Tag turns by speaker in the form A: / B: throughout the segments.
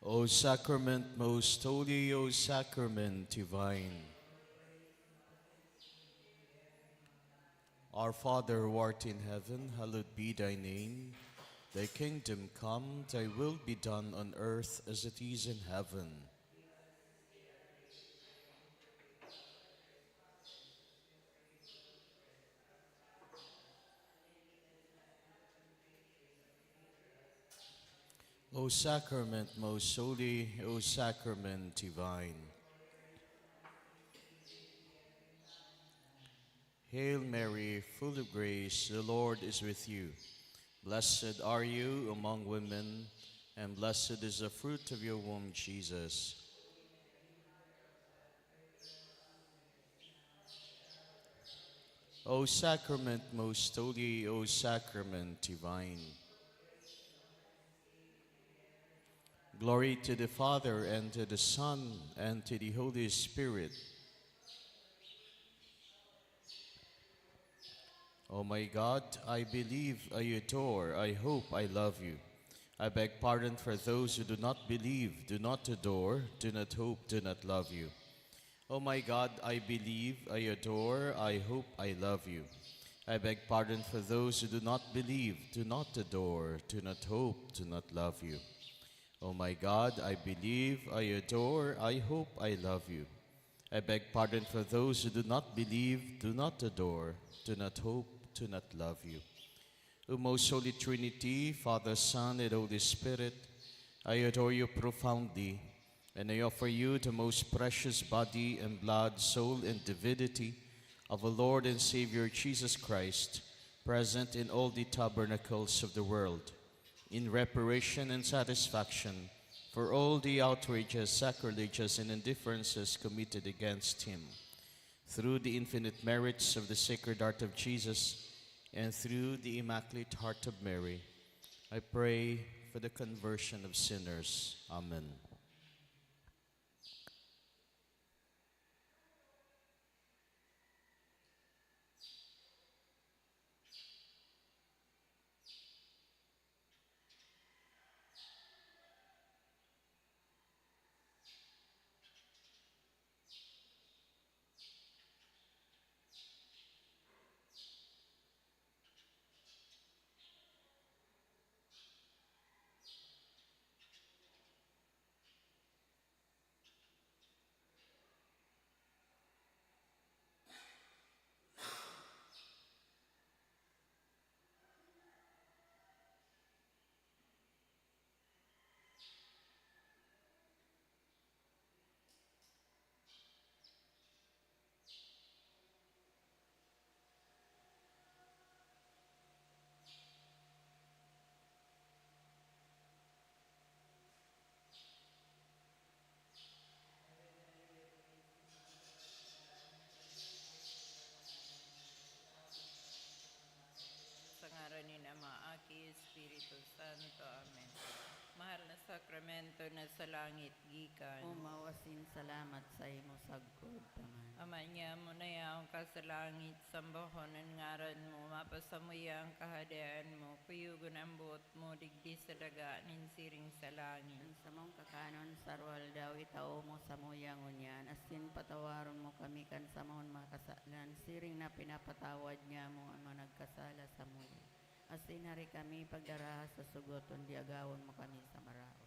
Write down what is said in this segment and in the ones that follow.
A: O sacrament most holy, O sacrament divine. Our Father who art in heaven, hallowed be thy name. Thy kingdom come, thy will be done on earth as it is in heaven. O sacrament most holy, O sacrament divine. Hail Mary, full of grace, the Lord is with you. Blessed are you among women, and blessed is the fruit of your womb, Jesus. O sacrament most holy, O sacrament divine. Glory to the Father, and to the Son, and to the Holy Spirit. O my God, I believe, I adore, I hope, I love you. I beg pardon for those who do not believe, do not adore, do not hope, do not love you. O my God, I believe, I adore, I hope, I love you. I beg pardon for those who do not believe, do not adore, do not hope, do not love you. O my God, I believe, I adore, I hope, I love you. I beg pardon for those who do not believe, do not adore, do not hope, do not love you. O most holy Trinity, Father, Son, and Holy Spirit, I adore you profoundly, and I offer you the most precious body and blood, soul, and divinity of our Lord and Savior Jesus Christ, present in all the tabernacles of the world, in reparation and satisfaction for all the outrages, sacrileges, and indifferences committed against him. Through the infinite merits of the Sacred Heart of Jesus and through the Immaculate Heart of Mary, I pray for the conversion of sinners. Amen.
B: Sa ngalan ni Ama, Aki, Espiritu Santo. Amen. Mahal na sakramento na sa langit gikan.
C: Umawasin salamat sa imo sagkod taman.
B: Ama niya mo na yaong ka sa langit, sambohon ang ngaran mo, mapasamuya ang kahadian mo, kuyugon ang buot mo, digdi sa daga, ninsiring sa langit.
C: Ang samong kakanon sarwal daw itao mo sa muyang unyan, asin patawaron mo kami kan samon makasalan, siring na pinapatawad niya mo ang mga nagkasala sa muya. Asin hari kami pagdaraha sa sugoton, diagawon mo kami sa maraot.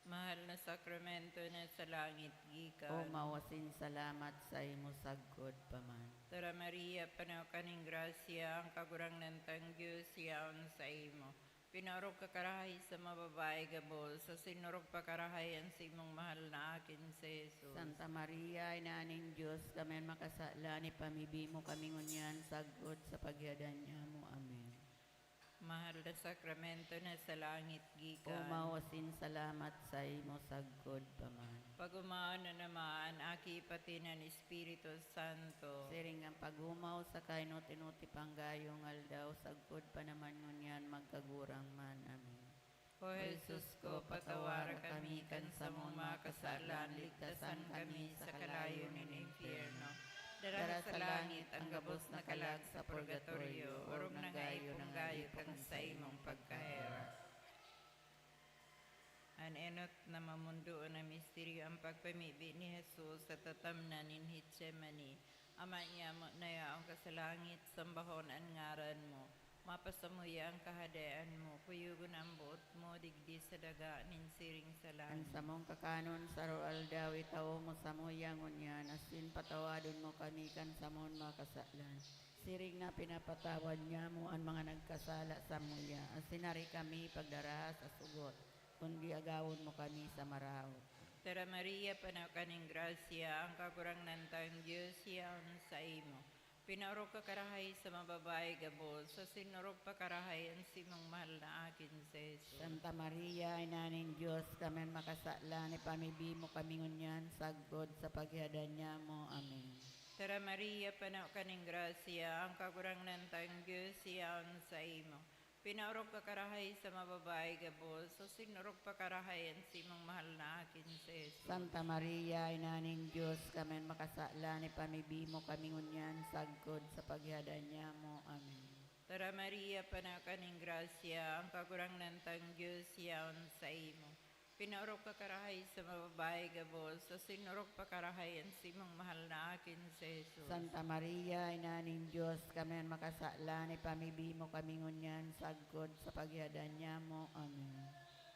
B: Mahal na sakramento na sa langit gikan.
C: Umawasin salamat sa imo sagkod paman.
B: Tara Maria, panaw kaning grasya, ang kagurang ng Diyos, yaon sa imo. Pinarog kakarahay sa mababae gabos, sa sinurog pakarahayan sa imong mahal na akin sa Jesus.
C: Santa Maria, Inaning Diyos, kami makasala ni pamibi mo kami ngunyan sagkod sa pagyadan niya mo. Amen.
B: Mahal na sakramento na sa langit gikan.
C: Umawasin salamat sa imo sagkod paman.
B: Pagumaan na naman, aki pati ng Espiritu Santo.
C: Siring ang pagumaw sa kainuti-nuti panggayong aldaw, sagkod pa naman ngunyan magkagurang man. Amen.
B: O Jesus ko, patawara kami kan sa mong makasalan, ligtasan kami sa kalayo ng impyerno. Dara sa langit ang gabos na kalag sa purgatorio, urog na gayo ng gayo kang sa imong pagkahera. An enot na mamundo na misteryo ang pagpamibi ni Jesus sa tatamnan in Hitsemani. Ama niya mo na yaong kasalangit, sambahon ang ngaran mo. Mapasamuya ang kahadayaan mo, kuyugon ang buot mo, digdi sa daga, ninsiring sa
C: Ang
B: langit.
C: samong kakanon sa roal daw itaw mo sa moyang unyan, asin patawadon mo kami kan samon makasalan. Siring na pinapatawad niya mo ang mga nagkasala sa muya, asin nari kami pagdarahas sa sugot, kundi agawon mo kami sa maraot.
B: Tara Maria, panaw kaning grasya, ang kakurang nantang Diyos, yaon sa imo. Pinaurok ka karahay sa mababae gabos, sa sinurok pa karahay ang simong mahal na akin sa Jesus.
C: Santa Maria, inaning Diyos, kami makasala, ni pamibi mo kami ngunyan, sagod sa paghadan niya mo. Amen.
B: Tara Maria, panaw kaning grasya, ang kakurang nantang Diyos, yaon sa imo. Pinaurok ka karahay sa mababae gabos, sa sinurok pa karahay ang simong mahal na akin sa Jesus.
C: Santa Maria, inaning Diyos, kami makasala, ni pamibi mo kami ngunyan, sagod sa paghadan niya mo. Amen.
B: Tara Maria, panaw kaning grasya, ang kakurang nantang Diyos, yaon sa imo. Pinaurok ka karahay sa mababae gabos, sa sinurok pa karahay ang simong mahal na akin sa Jesus.
C: Santa Maria, inaning Diyos, kami makasala, ni pamibi mo kami ngunyan, sagod sa paghadan niya mo. Amen.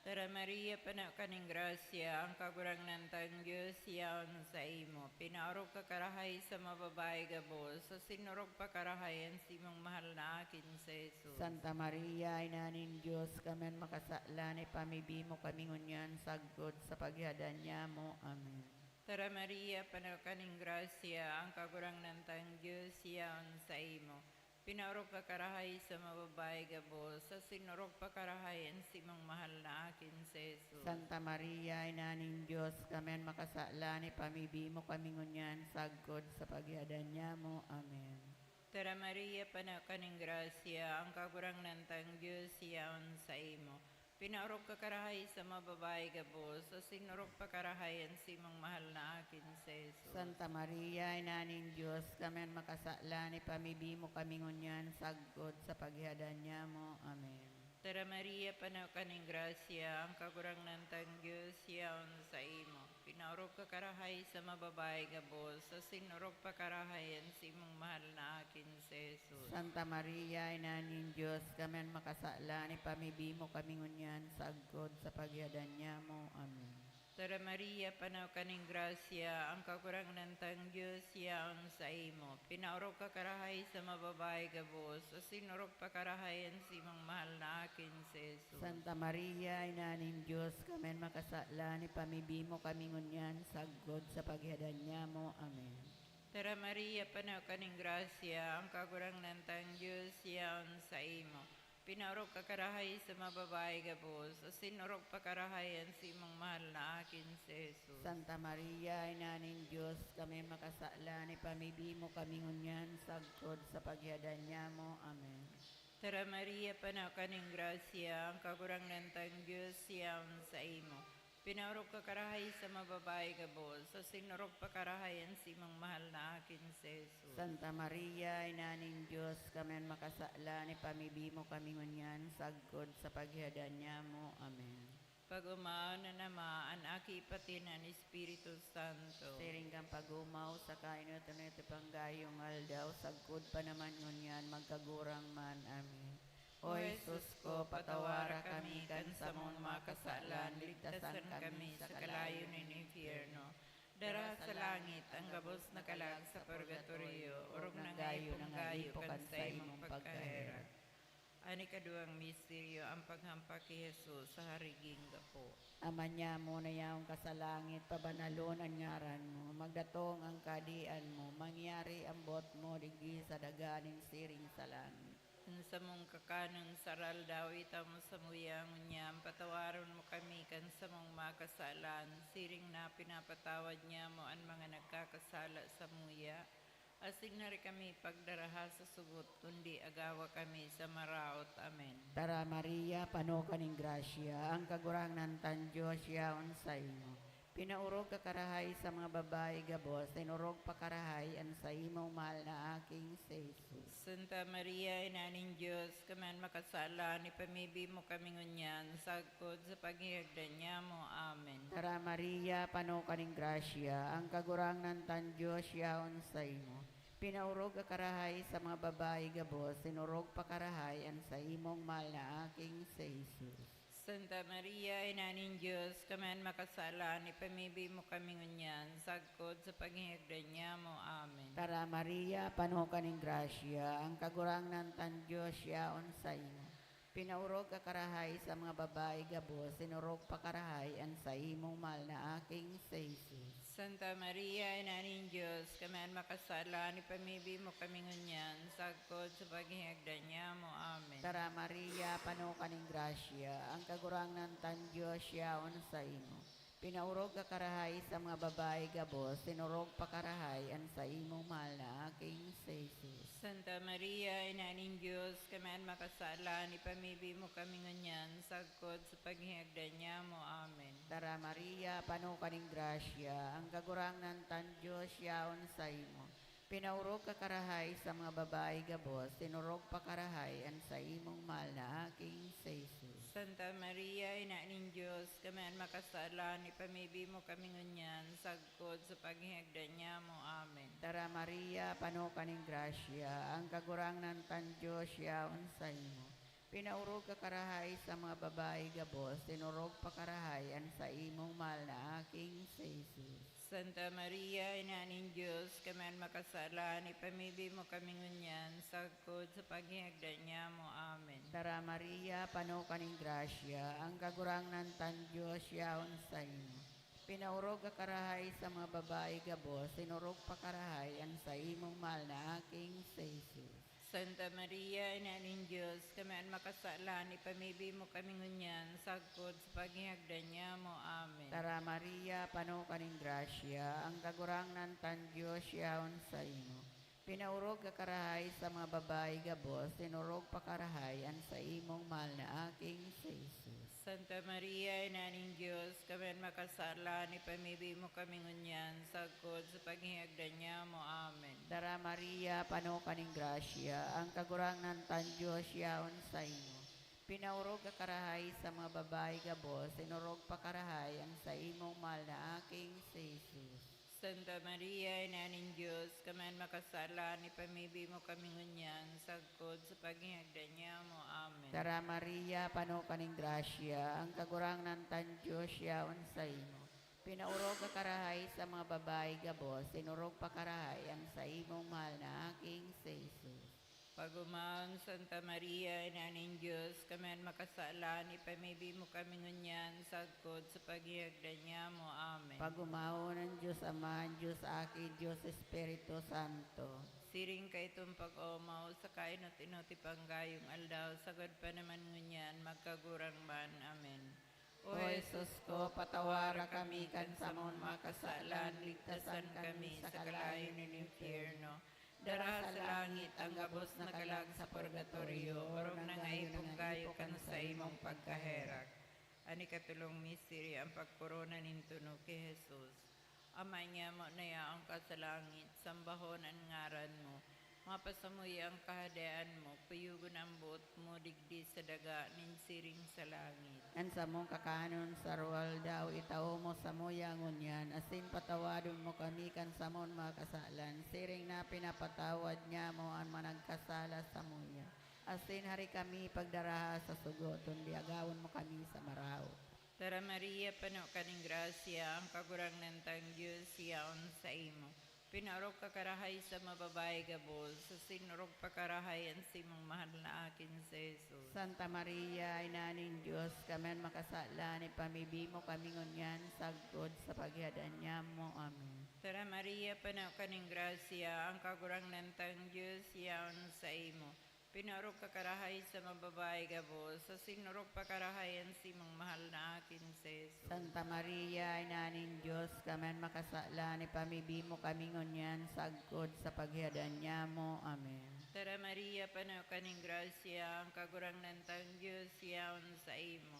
B: Tara Maria, panaw kaning grasya, ang kagurang nantang Diyos, yaon sa imo. Pinaurok ka karahay sa mababae gabos, sa sinurok pa karahay ang simong mahal na akin sa Jesus.
C: Santa Maria, inaning Diyos, kami makasala, ni pamibi mo kami ngunyan, sagod sa paghadan niya mo. Amen.
B: Tara Maria, panaw kaning grasya, ang kagurang nantang Diyos, yaon sa imo. Pinaurok ka karahay sa mababae gabos, sa sinurok pa karahay ang simong mahal na akin sa Jesus.
C: Santa Maria, inaning Diyos, kami makasala, ni pamibi mo kami ngunyan, sagod sa paghadan niya mo. Amen.
B: Tara Maria, panaw kaning grasya, ang kagurang nantang Diyos, yaon sa imo. Pinaurok ka karahay sa mababae gabos, sa sinurok pa karahay ang simong mahal na akin sa Jesus.
C: Santa Maria, inaning Diyos, kami makasala, ni pamibi mo kami ngunyan, sagod sa paghadan niya mo. Amen.
B: Tara Maria, panaw kaning grasya, ang kagurang nantang Diyos, yaon sa imo. Pinaurok ka karahay sa mababae gabos, sa sinurok pa karahay ang simong mahal na akin sa Jesus.
C: Santa Maria, inaning Diyos, kami makasala, ni pamibi mo kami ngunyan, sagod sa paghadan niya mo. Amen.
B: Tara Maria, panaw kaning grasya, ang kagurang nantang Diyos, yaon sa imo. Pinaurok ka karahay sa mababae gabos, sa sinurok pa karahay ang simong mahal na akin sa Jesus.
C: Santa Maria, inaning Diyos, kami makasala, ni pamibi mo kami ngunyan, sagod sa paghadan niya mo. Amen.
B: Tara Maria, panaw kaning grasya, ang kagurang nantang Diyos, yaon sa imo. Pinaurok ka karahay sa mababae gabos, sa sinurok pa karahay ang simong mahal na akin sa Jesus.
C: Santa Maria, inaning Diyos, kami makasala, ni pamibi mo kami ngunyan, sagod sa paghadan niya mo. Amen.
B: Tara Maria, panaw kaning grasya, ang kagurang nantang Diyos, yaon sa imo. Pinaurok ka karahay sa mababae gabos, sa sinurok pa karahay ang simong mahal na akin sa Jesus.
C: Santa Maria, inaning Diyos, kami makasala, ni pamibi mo kami ngunyan, sagod sa paghadan niya mo. Amen.
B: Pag umaon na namaan, aki pati ng Espiritu Santo.
C: Siring kang pagumaw sa kainot ito panggayong aldaw, sagod pa naman ngunyan, magkagurang man. Amen. O Jesus ko, patawara kami kan sa mong makasalan, ligtasan kami sa kalayo ng infierno.
B: Dara sa langit ang gabos na kalag sa purgatorio, urog ng gayo kan sa imong pagkahera. Ani kaduang misteryo ang paghampak kay Jesus sa hariging gapo.
C: Ama niya mo na yaong kasalangit, pabanalon ang ngaran mo, magdatong ang kadian mo, mangyari ang bot mo, digi sa daganing siring sa langit.
B: Sa mong kakanong saral daw ita mo sa muyang unyam, patawaron mo kami kan sa mong makasalan, siring na pinapatawad niya mo ang mga nagkakasala sa muya. Asing na rin kami pagdaraha sa sugot, kundi agawa kami sa maraot. Amen.
C: Tara Maria, pano kaning grasya, ang kagurang ng tan Diyos yaon sa imo. Pinaurog ka karahay sa mga babae gabos, tinurog pa karahay ang sa imong mahal na aking si Jesus.
B: Santa Maria, Ina ng Diyos, kaman makasala, ni pamibi mo kami ngunyan, sagkod sa paghihagdan niya mo. Amen.
C: Tara Maria, pano kaning grasya, ang kagurangnan tan Diyos yaon sa imo. Pinaurog ka karahay sa mga babae gabos, tinurog pa karahay ang sa imong mahal na aking si Jesus.
B: Santa Maria, Ina ng Diyos, kaman makasala, ni pamibi mo kami ngunyan, sagkod sa paghihagdan niya mo. Amen.
C: Tara Maria, pano kaning grasya, ang kagurangnan tan Diyos yaon sa imo. Pinaurog ka karahay sa mga babae gabos, sinurog pa karahay ang sa imong mahal na aking si Jesus.
B: Santa Maria, Ina ng Diyos, kaman makasala, ni pamibi mo kami ngunyan, sagkod sa paghihagdan niya mo. Amen.
C: Tara Maria, pano kaning grasya, ang kagurangnan tan Diyos yaon sa imo. Pinaurog ka karahay sa mga babae gabos, sinurog pa karahay ang sa imong mahal na aking si Jesus.
B: Santa Maria, Ina ng Diyos, kaman makasala, ni pamibi mo kami ngunyan, sagkod sa paghihagdan niya mo. Amen.
C: Tara Maria, pano kaning grasya, ang kagurangnan tan Diyos yaon sa imo. Pinaurog ka karahay sa mga babae gabos, sinurog pa karahay ang sa imong mahal na aking si Jesus.
B: Santa Maria, Ina ng Diyos, kaman makasala, ni pamibi mo kami ngunyan, sagkod sa paghihagdan niya mo. Amen.
C: Tara Maria, pano kaning grasya, ang kagurangnan tan Diyos yaon sa imo. Pinaurog ka karahay sa mga babae gabos, sinurog pa karahay ang sa imong mahal na aking si Jesus.
B: Santa Maria, Ina ng Diyos, kaman makasala, ni pamibi mo kami ngunyan, sagkod sa paghihagdan niya mo. Amen.
C: Tara Maria, pano kaning grasya, ang kagurangnan tan Diyos yaon sa imo. Pinaurog ka karahay sa mga babae gabos, sinurog pa karahay ang sa imong mahal na aking si Jesus.
B: Santa Maria, Ina ng Diyos, kaman makasala, ni pamibi mo kami ngunyan, sagkod sa paghihagdan niya mo. Amen.
C: Tara Maria, pano kaning grasya, ang kagurangnan tan Diyos yaon sa imo. Pinaurog ka karahay sa mga babae gabos, sinurog pa karahay ang sa imong mahal na aking si Jesus.
B: Santa Maria, Ina ng Diyos, kaman makasala, ni pamibi mo kami ngunyan, sagkod sa paghihagdan niya mo. Amen.
C: Tara Maria, pano kaning grasya, ang kagurangnan tan Diyos yaon sa imo. Pinaurog ka karahay sa mga babae gabos, sinurog pa karahay ang sa imong mahal na aking si Jesus.
B: Santa Maria, Ina ng Diyos, kaman makasala, ni pamibi mo kami ngunyan, sagkod sa paghihagdan niya mo. Amen.
C: Tara Maria, pano kaning grasya, ang kagurangnan tan Diyos yaon sa imo. Pinaurog ka karahay sa mga babae gabos, sinurog pa karahay ang sa imong mahal na aking si Jesus.
B: Pagumahon, Santa Maria, Ina ng Diyos, kaman makasala, ni pamibi mo kami ngunyan, sagkod sa paghihagdan niya mo. Amen.
C: Pagumaho ng Diyos Ama, Diyos Aki, Diyos Espiritu Santo.
B: Siring kay itong pag-omaw, sa kainot-inoti panggayong aldaw, sagad pa naman ngunyan, magkagurang man. Amen.
C: O Jesus ko, patawara kami kan sa mong makasalan, ligtasan kami sa kalayo ng impyerno.
B: Dara sa langit ang gabos na kalag sa purgatorio, orong nangaipong kayo kan sa imong pagkaherak. Ani katulong mystery ang pagkorona nintuno kay Jesus. Ama niya mo na yaong ka sa langit, sambahon ang ngaran mo. Mapasamuy ang kahadaan mo, puyugon ang buot mo, digdi sa daga, ninsiring sa langit.
C: An sa mong kakanon sa ruwal daw, itao mo sa muyangon yan, asin patawadon mo kami kan sa mong makasalan, siring na pinapatawad niya mo ang managkasala sa muya. Asin hari kami pagdaraha sa sugoton, diagawon mo kami sa marao.
B: Tara Maria, pano kaning grasya, ang kagurang ng tang Diyos, yaon sa imo. Pinarog ka karahay sa mababae gabos, sa sinurog pa karahay ang simong mahal na akin sa Jesus.
C: Santa Maria, Inaning Diyos, kamen makasala ni pamibi mo kami ngunyan, sagkod sa paghadan niya mo. Amen.
B: Tara Maria, panaw kaning grasya, ang kagurang ng tang Diyos, yaon sa imo. Pinarog ka karahay sa mababae gabos, sa sinurog pa karahay ang simong mahal na akin sa Jesus.
C: Santa Maria, Inaning Diyos, kamen makasala ni pamibi mo kami ngunyan, sagkod sa paghadan niya mo. Amen.
B: Tara Maria, panaw kaning grasya, ang kagurang ng tang Diyos, yaon sa imo.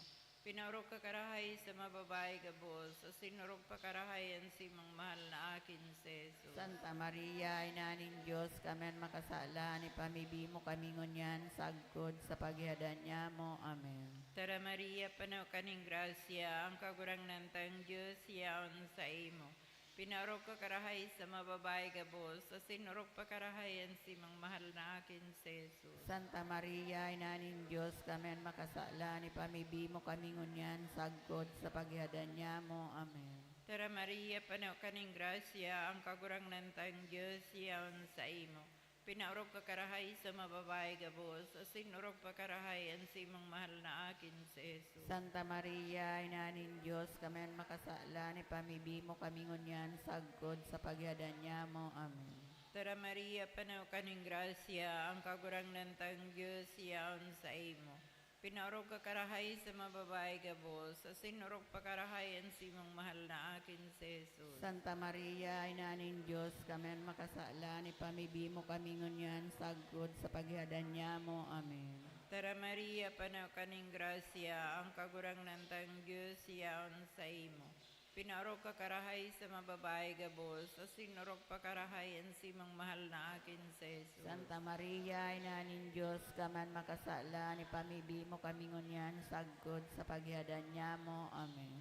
B: Pinaurok ka karahay sa mababae gabos, asinurok pa karahayan si mang mahal na akin si Jesus.
C: Santa Maria, Ina ng Diyos, kami makasala, ni pamibi mo kami ngunyan, sagkod sa paghihadan niya mo. Amen.
B: Tara Maria, panaw kaning grasya, ang kagurang nantang Diyos, yaon sa imo. Pinaurok ka karahay sa mababae gabos, asinurok pa karahayan si mang mahal na akin si Jesus.
C: Santa Maria, Ina ng Diyos, kami makasala, ni pamibi mo kami ngunyan, sagkod sa paghihadan niya mo. Amen.
B: Tara Maria, panaw kaning grasya, ang kagurang nantang Diyos, yaon sa imo. Pinaurok ka karahay sa mababae gabos, asinurok pa karahayan si mang mahal na akin si Jesus.
C: Santa Maria, Ina ng Diyos, kami makasala, ni pamibi mo kami ngunyan, sagkod sa paghihadan niya mo. Amen.
B: Tara Maria, panaw kaning grasya, ang kagurang nantang Diyos, yaon sa imo. Pinaurok ka karahay sa mababae gabos, asinurok pa karahayan si mang mahal na akin si Jesus.
C: Santa Maria, Ina ng Diyos, kami makasala, ni pamibi mo kami ngunyan, sagkod sa paghihadan niya mo. Amen.
B: Tara Maria, panaw kaning grasya, ang kagurang nantang Diyos, yaon sa imo. Pinaurok ka karahay sa mababae gabos, asinurok pa karahayan si mang mahal na akin si Jesus.
C: Santa Maria, Ina ng Diyos, kami makasala, ni pamibi mo kami ngunyan, sagkod sa paghihadan niya mo. Amen.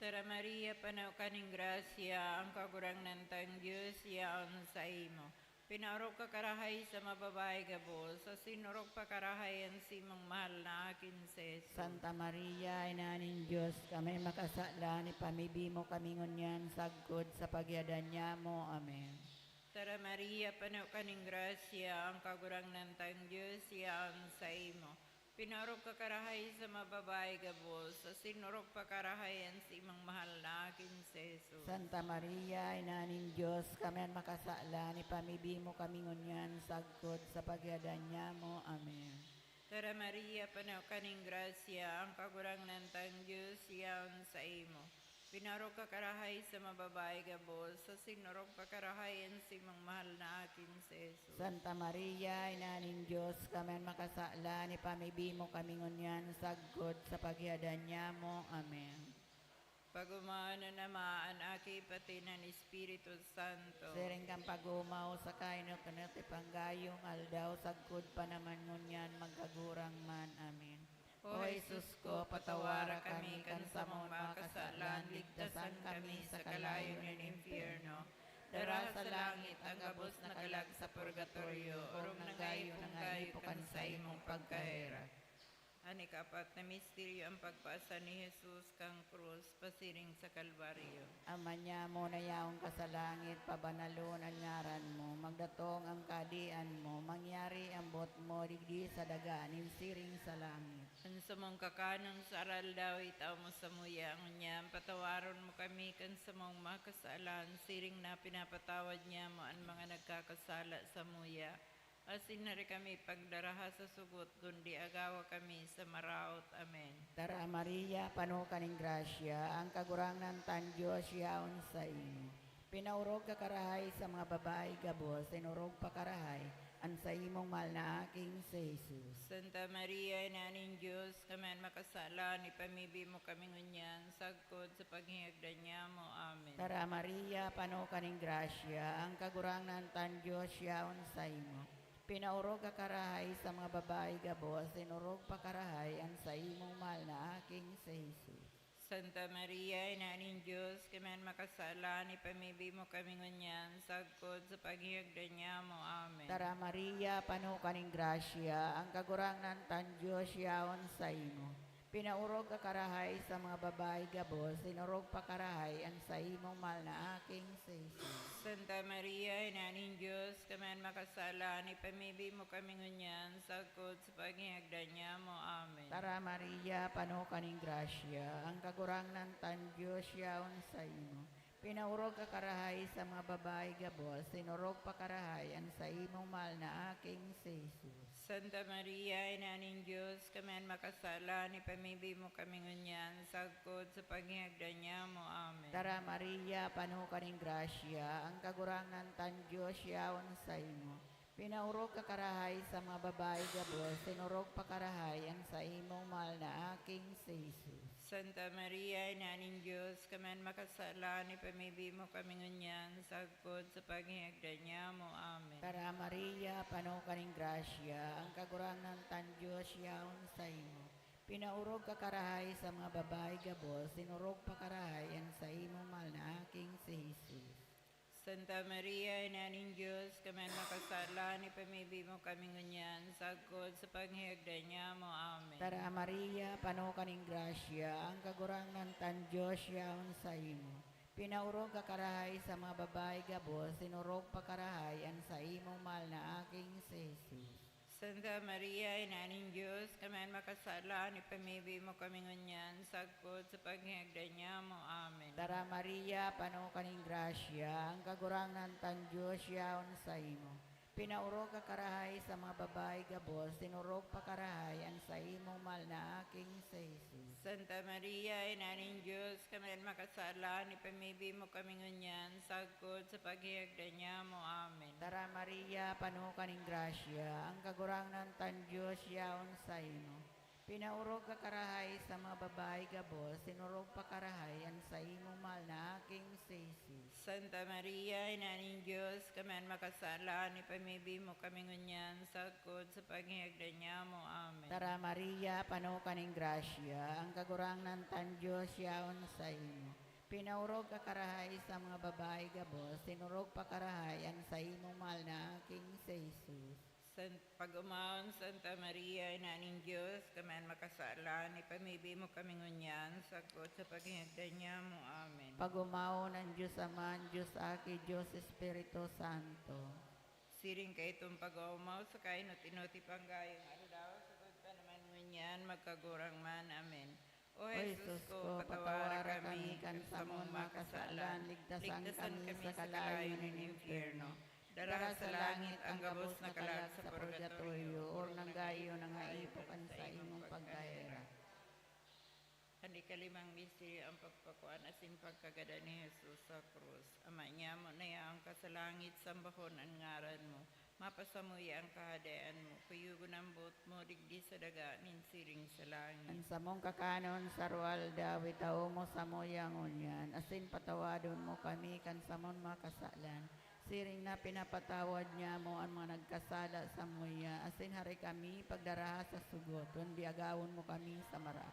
B: Tara Maria, panaw kaning grasya, ang kagurang nantang Diyos, yaon sa imo. Pinaurok ka karahay sa mababae gabos, asinurok pa karahayan si mang mahal na akin si Jesus.
C: Santa Maria, Ina ng Diyos, kami makasala, ni pamibi mo kami ngunyan, sagkod sa paghihadan niya mo. Amen.
B: Tara Maria, panaw kaning grasya, ang kagurang nantang Diyos, yaon sa imo. Pinaurok ka karahay sa mababae gabos, asinurok pa karahayan si mang mahal na akin si Jesus.
C: Santa Maria, Ina ng Diyos, kami makasala, ni pamibi mo kami ngunyan, sagkod sa paghihadan niya mo. Amen.
B: Tara Maria, panaw kaning grasya, ang kagurang nantang Diyos, yaon sa imo. Pinarok ka karahay sa mababae gabos, sa sinurok pa karahayan si mang mahal na akin si Jesus.
C: Santa Maria, Ina ng Diyos, kami makasala, ni pamibi mo kami ngunyan, sagkod sa paghihadan niya mo. Amen.
B: Pagumana namaan aki pati ng Espiritu Santo.
C: Sering kang pagumaw sa kaino kanati panggayong aldaw, sagkod pa naman ngunyan, magkagurang man. Amen.
B: O Jesus ko, patawara kami kan sa mga kasalan, ligtasan kami sa kalayo ng impyerno. Dara sa langit ang gabos na kalag sa purgatorio, orong nagayo ng gayo kan sa imong pagkahera. Ani kapat na misteryo ang pagpasa ni Jesus kang krus, pasiring sa Kalbaryo.
C: Ama niya mo na yaong ka sa langit, pabanalo ang ngaran mo, magdatong ang kadian mo, mangyari ang bot mo, digdi sa daganin, siring sa langit.
B: Ang sa mong kakanang sa aral daw, itaw mo sa muya, ang niya, patawaron mo kami kan sa mong makasalan, siring na pinapatawad niya mo ang mga nagkakasala sa muya. Asin na rin kami pagdaraha sa sugot, kundi agawa kami sa maraot. Amen.
C: Tara Maria, pano kaning grasya, ang kagurangan tan Diyos yaon sa imo. Pinaurog ka karahay sa mga babae gabos, sinurog pa karahay, ang sa imong mahal na aking si Jesus.
B: Santa Maria, Inaning Diyos, kaman makasala, ni pamibi mo kami ngunyan, sagkod sa paghihagdan niya mo. Amen.
C: Tara Maria, pano kaning grasya, ang kagurangan tan Diyos yaon sa imo. Pinaurog ka karahay sa mga babae gabos, sinurog pa karahay, ang sa imong mahal na aking si Jesus.
B: Santa Maria, Inaning Diyos, kaman makasala, ni pamibi mo kami ngunyan, sagkod sa paghihagdan niya mo. Amen.
C: Tara Maria, pano kaning grasya, ang kagurangan tan Diyos yaon sa imo. Pinaurog ka karahay sa mga babae gabos, sinurog pa karahay, ang sa imong mahal na aking si Jesus.
B: Santa Maria, Inaning Diyos, kaman makasala, ni pamibi mo kami ngunyan, sagkod sa paghihagdan niya mo. Amen.
C: Tara Maria, pano kaning grasya, ang kagurangan tan Diyos yaon sa imo. Pinaurog ka karahay sa mga babae gabos, sinurog pa karahay, ang sa imong mahal na aking si Jesus.
B: Santa Maria, Inaning Diyos, kaman makasala, ni pamibi mo kami ngunyan, sagkod sa paghihagdan niya mo. Amen.
C: Tara Maria, pano kaning grasya, ang kagurangan tan Diyos yaon sa imo. Pinaurog ka karahay sa mga babae gabos, sinurog pa karahayan sa imong mahal na aking si Jesus.
B: Santa Maria, Ina ng Diyos, kaman makasala ni pamibi mo kami ngunyan, sagpod sa paghihagdan niya mo. Amen.
C: Kara Maria, pano kaning grasya, ang kagurangan tan Diyos yaon sa imo. Pinaurog ka karahay sa mga babae gabos, sinurog pa karahayan sa imong mahal na aking si Jesus.
B: Santa Maria, Ina ng Diyos, kaman makasala ni pamibi mo kami ngunyan, sagpod sa paghihagdan niya mo. Amen.
C: Tara Maria, pano kaning grasya, ang kagurangan tan Diyos yaon sa imo. Pinaurog ka karahay sa mga babae gabos, sinurog pa karahayan sa imong mahal na aking si Jesus.
B: Santa Maria, Ina ng Diyos, kaman makasala ni pamibi mo kami ngunyan, sagpod sa paghihagdan niya mo. Amen.
C: Tara Maria, pano kaning grasya, ang kagurangan tan Diyos yaon sa imo. Pinaurog ka karahay sa mga babae gabos, sinurog pa karahayan sa imong mahal na aking si Jesus.
B: Santa Maria, Ina ng Diyos, kaman makasala ni pamibi mo kami ngunyan, sagpod sa paghihagdan niya mo. Amen.
C: Tara Maria, pano kaning grasya, ang kagurangan tan Diyos yaon sa imo. Pinaurog ka karahay sa mga babae gabos, sinurog pa karahayan sa imong mahal na aking si Jesus.
B: Santa Maria, Ina ng Diyos, kaman makasala ni pamibi mo kami ngunyan, sagpod sa paghihagdan niya mo. Amen.
C: Tara Maria, pano kaning grasya, ang kagurangan tan Diyos yaon sa imo. Pinaurog ka karahay sa mga babae gabos, sinurog pa karahayan sa imong mahal na aking si Jesus.
B: Pag-umaon, Santa Maria, Ina ng Diyos, kaman makasala ni pamibi mo kami ngunyan, sagpod sa paghihagdan niya mo. Amen.
C: Pag-umao ng Diyos Ama, Diyos Aki, Diyos Espiritu Santo.
B: Siring kay itong pag-umaw sa kainot-inoti panggayong aldaw, sagod pa naman ngunyan, magkagurang man. Amen. O Jesus ko, patawara kami kan sa mong makasalan, ligtasan kami sa kalayo ng impyerno. Dara sa langit ang gabos na kalag sa purgatorio, or nanggayo na nga ipokan sa imong pagkaira. Ang ikalimang mystery ang pagpakuan asin pagkagada ni Jesus sa krus. Ama niya mo na ang kasalangit sambahon ang ngaran mo. Mapasamuya ang kahadaan mo. Kuyugo ng buot mo digdi sa daga ninsiring sa langit.
C: Ang samong kakanon sarwal dawit tao mo sa moyang unyan, asin patawadon mo kami kan samon makasalan. Siring na pinapatawad niya mo ang mga nagkasala sa muya, asin hari kami pagdaraha sa sugoton, biagawon mo kami sa mara.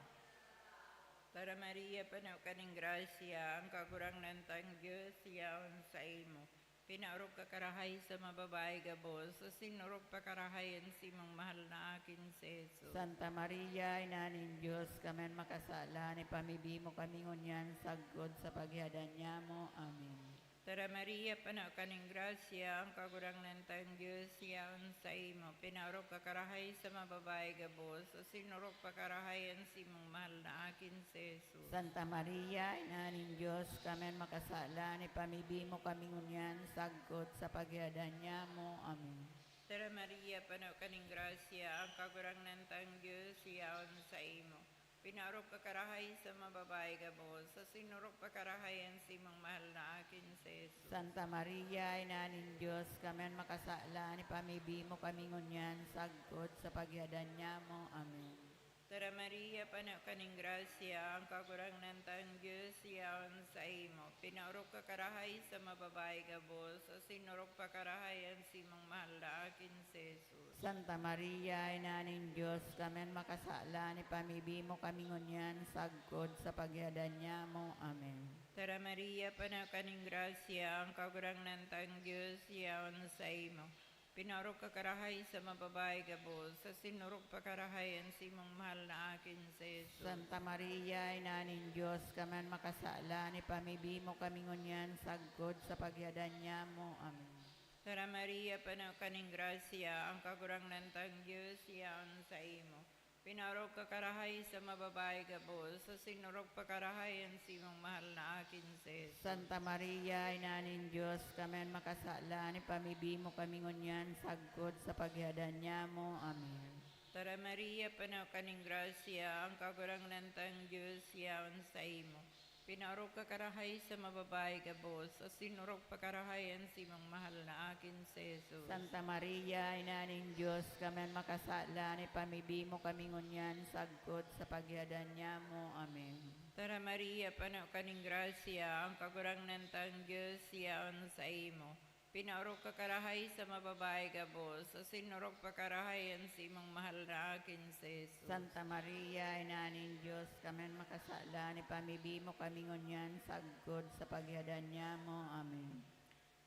B: Tara Maria, panaw kaning grasya, ang kagurang nantang Diyos, yaon sa imo. Pinaurog ka karahay sa mababae gabos, asin urog pa karahayan si mong mahal na akin si Jesus.
C: Santa Maria, Ina ng Diyos, kamen makasala, ni pamibi mo kami ngunyan, sagod sa paghihadan niya mo. Amen.
B: Tara Maria, panaw kaning grasya, ang kagurang nantang Diyos, yaon sa imo. Pinaurog ka karahay sa mababae gabos, asin urog pa karahayan si mong mahal na akin si Jesus.
C: Santa Maria, Ina ng Diyos, kamen makasala, ni pamibi mo kami ngunyan, sagod sa paghihadan niya mo. Amen.
B: Tara Maria, panaw kaning grasya, ang kagurang nantang Diyos, yaon sa imo. Pinaurog ka karahay sa mababae gabos, sa sinurog pa karahayan si mong mahal na akin si Jesus.
C: Santa Maria, Ina ng Diyos, kamen makasala, ni pamibi mo kami ngunyan, sagod sa paghihadan niya mo. Amen.
B: Tara Maria, panaw kaning grasya, ang kagurang nantang Diyos, yaon sa imo. Pinaurog ka karahay sa mababae gabos, sa sinurog pa karahayan si mong mahal na akin si Jesus.
C: Santa Maria, Ina ng Diyos, kamen makasala, ni pamibi mo kami ngunyan, sagod sa paghihadan niya mo. Amen.
B: Tara Maria, panaw kaning grasya, ang kagurang nantang Diyos, yaon sa imo. Pinaurog ka karahay sa mababae gabos, sa sinurog pa karahayan si mong mahal na akin si Jesus.
C: Santa Maria, Ina ng Diyos, kamen makasala, ni pamibi mo kami ngunyan, sagod sa paghihadan niya mo. Amen.
B: Tara Maria, panaw kaning grasya, ang kagurang nantang Diyos, yaon sa imo. Pinaurog ka karahay sa mababae gabos, sa sinurog pa karahayan si mong mahal na akin si Jesus.
C: Santa Maria, Ina ng Diyos, kamen makasala, ni pamibi mo kami ngunyan, sagod sa paghihadan niya mo. Amen.
B: Tara Maria, panaw kaning grasya, ang kagurang nantang Diyos, yaon sa imo. Pinaorog ka karahay sa mababay gabos, as sinurog pakarahayan si mong mahal na akin si Jesus.
C: Santa Maria, Ina ng Diyos, kamen makasala, ni pamibi mo kami ngunyan, sagkod sa pagyadan niya mo. Amen.
B: Tara Maria, panaw kaning grasya, ang kagurang nantang Diyos siyaon sa imo. Pinaorog ka karahay sa mababay gabos, as sinurog pakarahayan si mong mahal na akin si Jesus.
C: Santa Maria, Ina ng Diyos, kamen makasala, ni pamibi mo kami ngunyan, sagkod sa pagyadan niya mo. Amen.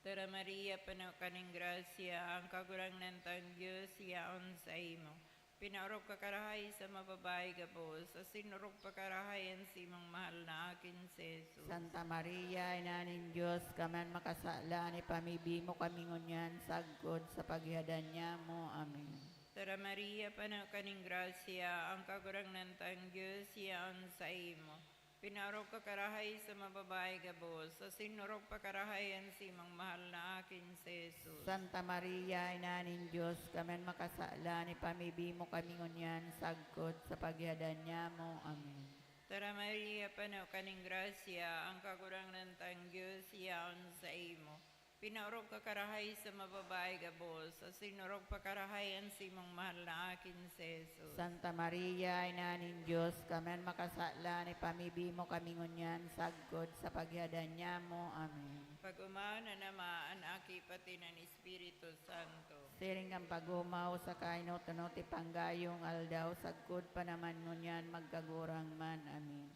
B: Tara Maria, panaw kaning grasya, ang kagurang nantang Diyos siyaon sa imo. Pinaorog ka karahay sa mababay gabos, as sinurog pakarahayan si mong mahal na akin si Jesus.
C: Santa Maria, Ina ng Diyos, kamen makasala, ni pamibi mo kami ngunyan, sagkod sa pagyadan niya mo. Amen.
B: Tara Maria, panaw kaning grasya, ang kagurang nantang Diyos siyaon sa imo. Pinaorog ka karahay sa mababay gabos, as sinurog pakarahayan si mong mahal na akin si Jesus.
C: Santa Maria, Ina ng Diyos, kamen makasala, ni pamibi mo kami ngunyan, sagkod sa pagyadan niya mo. Amen.
B: Tara Maria, panaw kaning grasya, ang kagurang nantang Diyos siyaon sa imo. Pinaorog ka karahay sa mababay gabos, as sinurog pakarahayan si mong mahal na akin si Jesus.
C: Santa Maria, Ina ng Diyos, kamen makasala, ni pamibi mo kami ngunyan, sagkod sa pagyadan niya mo. Amen.
B: Pag-umana naman, aki pati ng Espiritu Santo.
C: Siring ang pagumaw sa kainot-unot ipanggayong aldaw, sagkod pa naman ngunyan, magkagurang man. Amen.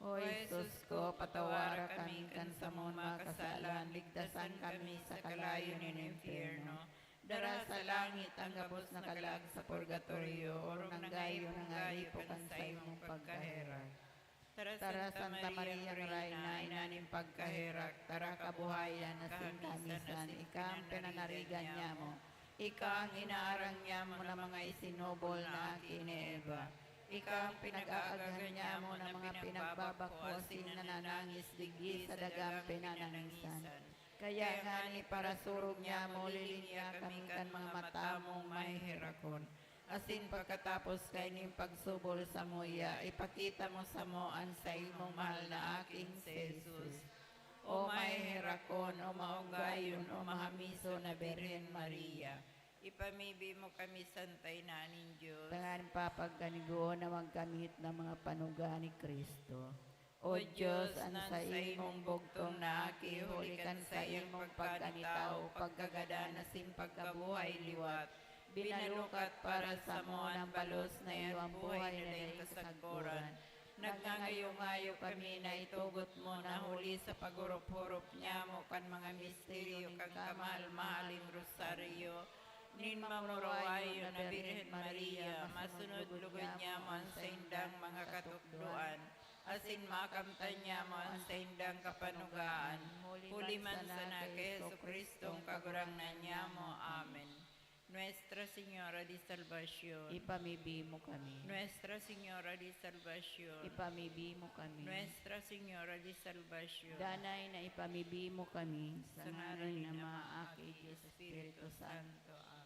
C: O Jesus ko, patawara kami kan sa mong makasalan, ligtasan kami sa kalayo ng impyerno. Dara sa langit ang gabos na kalag sa purgatorio, orong nanggayo ng po kan sa imong pagkaherak. Tara Santa Maria Reina, inaning pagkaherak, tara kabuhayan na kamisan, ika ang pinanarigan niya mo. Ika ang inaarang niya mo na mga isinobol na akin ni Eva. Ika ang pinag-aagahan niya mo ng mga pinagbabakwasin na nanangis digdi sa dagang pinanangisan. Kaya nga ni para surog niya mo lilinya kami kan mga mata mong may herakon. Asin pagkatapos kay ning pagsubol sa muya, ipakita mo sa moan sa imong mahal na aking si Jesus. O may herakon, o maunggayon, o mahamiso na Birhen Maria.
B: Ipamibi mo kami santay naning Diyos.
C: Tangan papagkanigo na magkamit ng mga panuga ni Kristo. O Diyos, an sa imong bugtong na akihulikan sa imong pagkanitao, pagkagada na simpagkabuhay liwat. Binalukat para sa mo ng balos na iyong buhay na daing kasagpuran. Nagngangayo-ngayo kami na itugot mo na huli sa pagurup-hurup niya mo kan mga misteryo kang kamahal-mahaling rosaryo. Nin mamurawayo na Birhen Maria, masunod lugod niya mo ang sa indang mga katukduan. Asin makamtan niya mo ang sa indang kapanugaan. Huli man sana kay Jesu Kristong kagurangnan niya mo. Amen. Nuestra Señora de Salvación. Ipamibi mo kami.
B: Nuestra Señora de Salvación.
C: Ipamibi mo kami.
B: Nuestra Señora de Salvación.
C: Danay na ipamibi mo kami sa
B: Sa
C: ngalan
B: ngalan
C: ng
B: ng
C: mga
B: Ama,
C: aki Diyos Espiritu Santo.
B: Amen.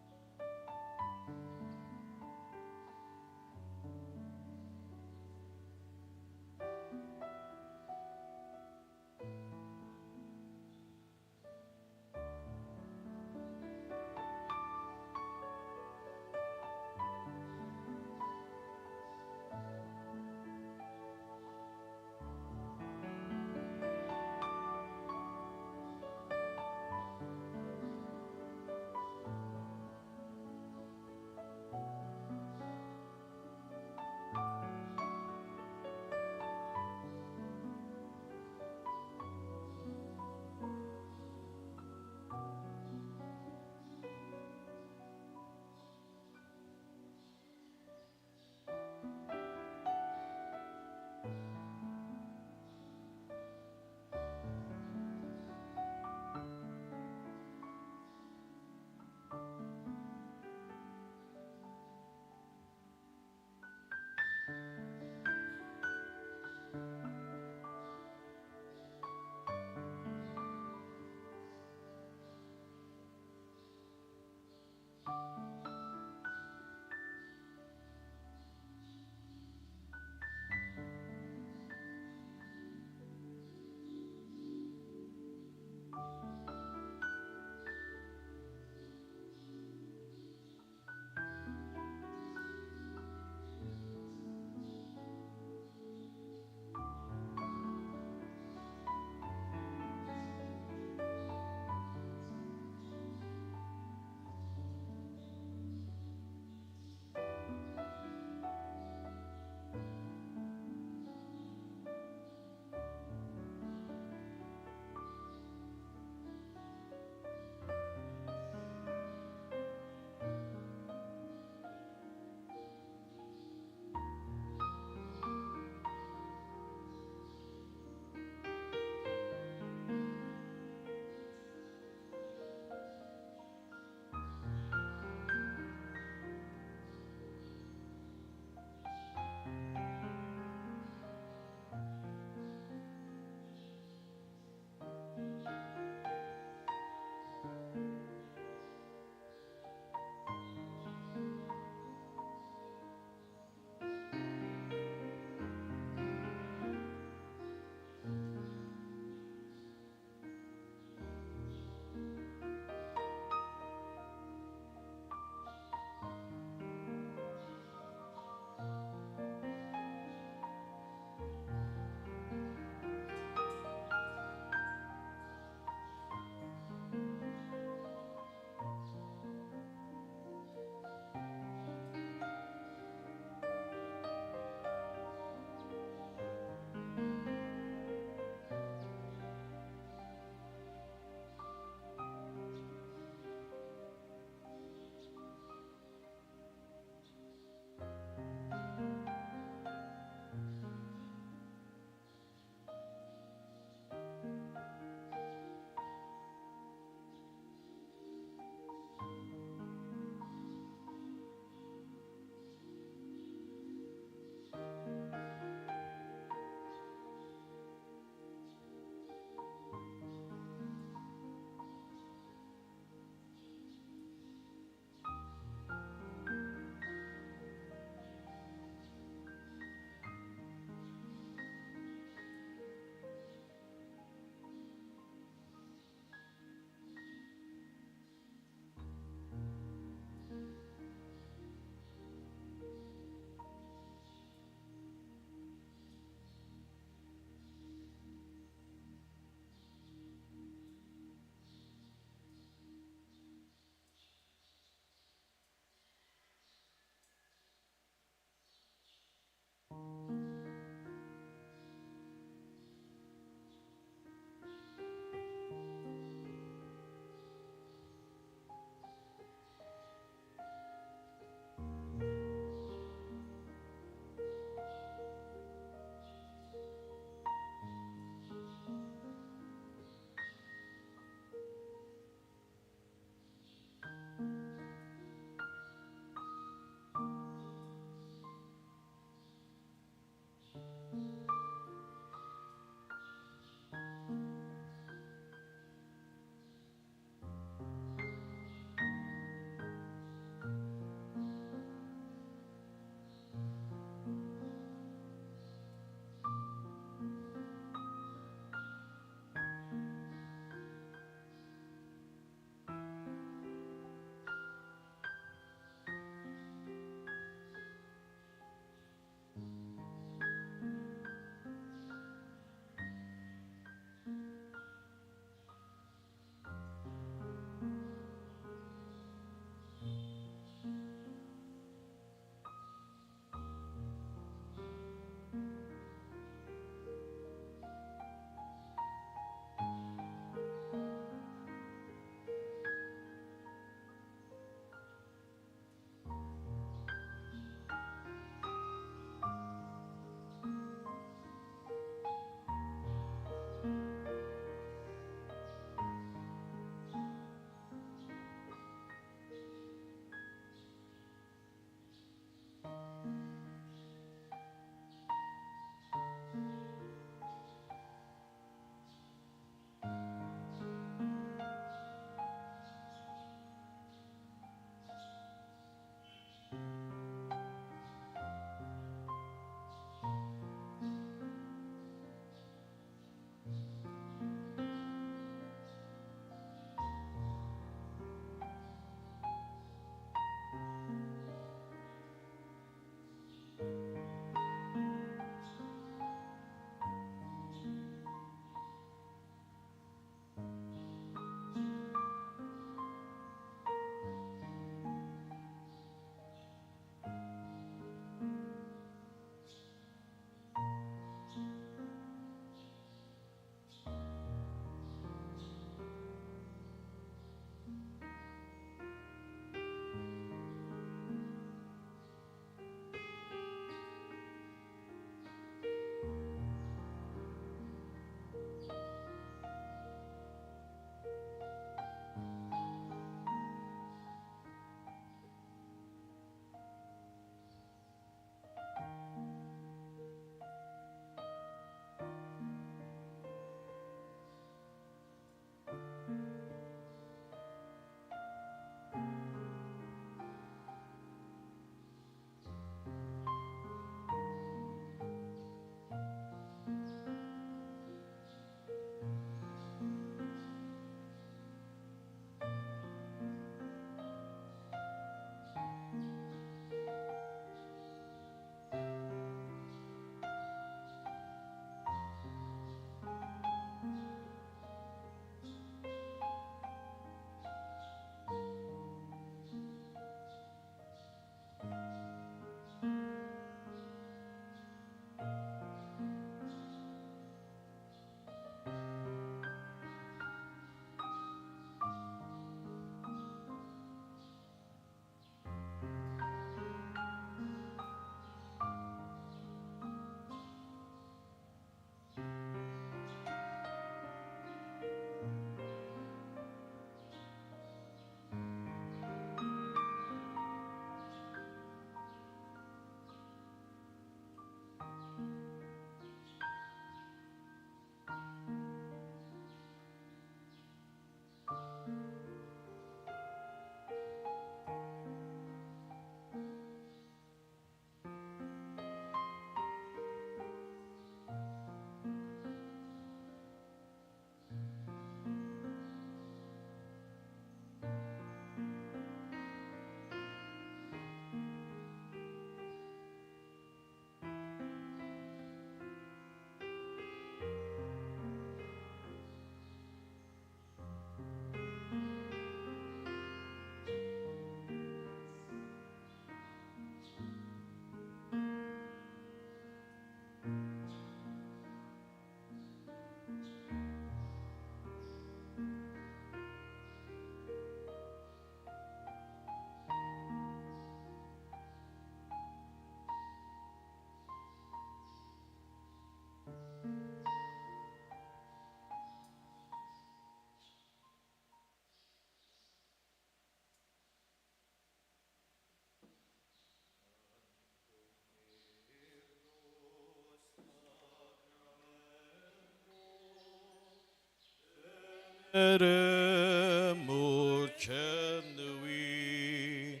A: Eremurcenui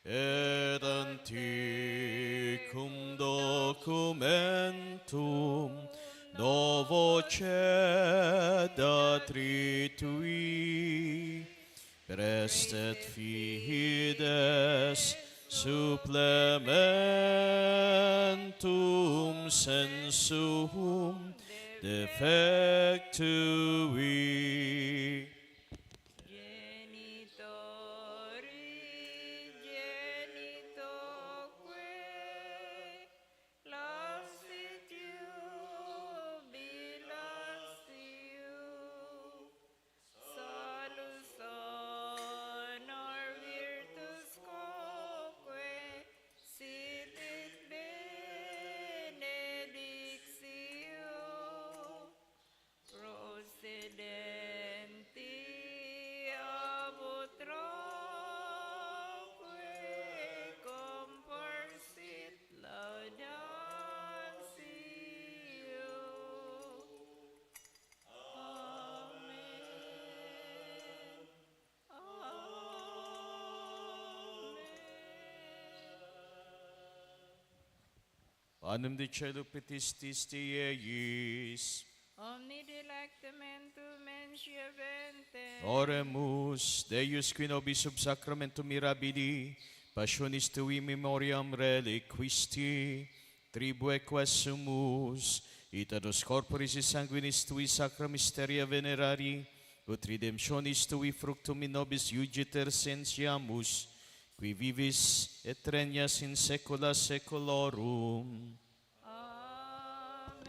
A: et antiquum documentum novo cedatritui prestet fides supplementum sensum defectui.
B: Genitori, genitoque, lassitiu, bilastiu, salus honor virtus quoque, sit et benedictio, procedenti ab utroque comparsit laudatio. Amen.
A: Panem de celo petistis Dieis.
B: Omni delectamentum mensiavente.
A: Oremus, Deus qui nobis sub sacramentum mirabili, passionis tui memoriam reliquisti, tribue quesumus, ita nos corporis et sanguinis tui sacra mysteria venerari, ut redemptionis tui fructum in nobis iugiter sensiamus, qui vivis et regnas in saecula saeculorum.
B: Amen.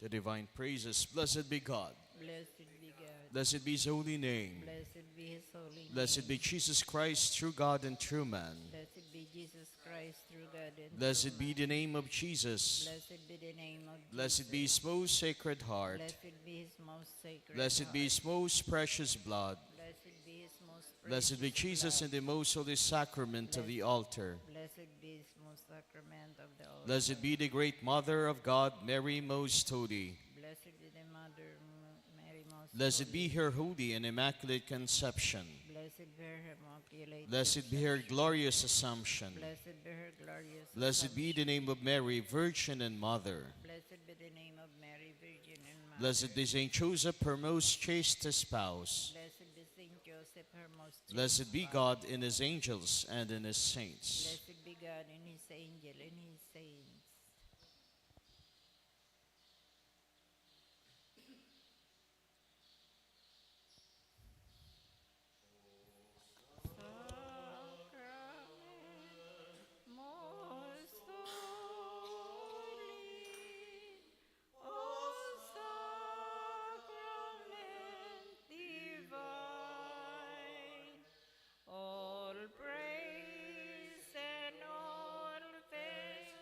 A: The divine praises, blessed be God,
B: Blessed be God.
A: blessed be his holy name,
B: Blessed be his holy name.
A: blessed be Jesus Christ, true God and true man.
B: Blessed be Jesus Christ, true God and
A: Blessed
B: true
A: be
B: man.
A: the name of Jesus.
B: Blessed be the name of
A: Blessed be
B: Jesus.
A: his most sacred heart.
B: Blessed be his most sacred
A: Blessed be
B: heart.
A: his most precious blood.
B: Blessed be his most
A: Blessed be
B: precious
A: Jesus in
B: blood.
A: the most holy sacrament of the altar.
B: Blessed be his most sacrament of the altar.
A: Blessed be the great Mother of God, Mary most holy.
B: Blessed be the Mother Mary most
A: Blessed
B: holy.
A: be her holy and immaculate conception.
B: Blessed be her immaculate
A: Blessed be her
B: conception.
A: glorious assumption.
B: Blessed be her glorious
A: Blessed be the name of Mary, Virgin and Mother.
B: Blessed be the name of Mary, Virgin and Mother.
A: Blessed be Saint Joseph, her most chaste spouse.
B: Blessed be Saint Joseph, her most chaste
A: Blessed be
B: spouse.
A: God in his angels and in his saints.
B: Blessed be God and his angel and his saints. Sacrament most holy, O sacrament divine, all praise and all thanks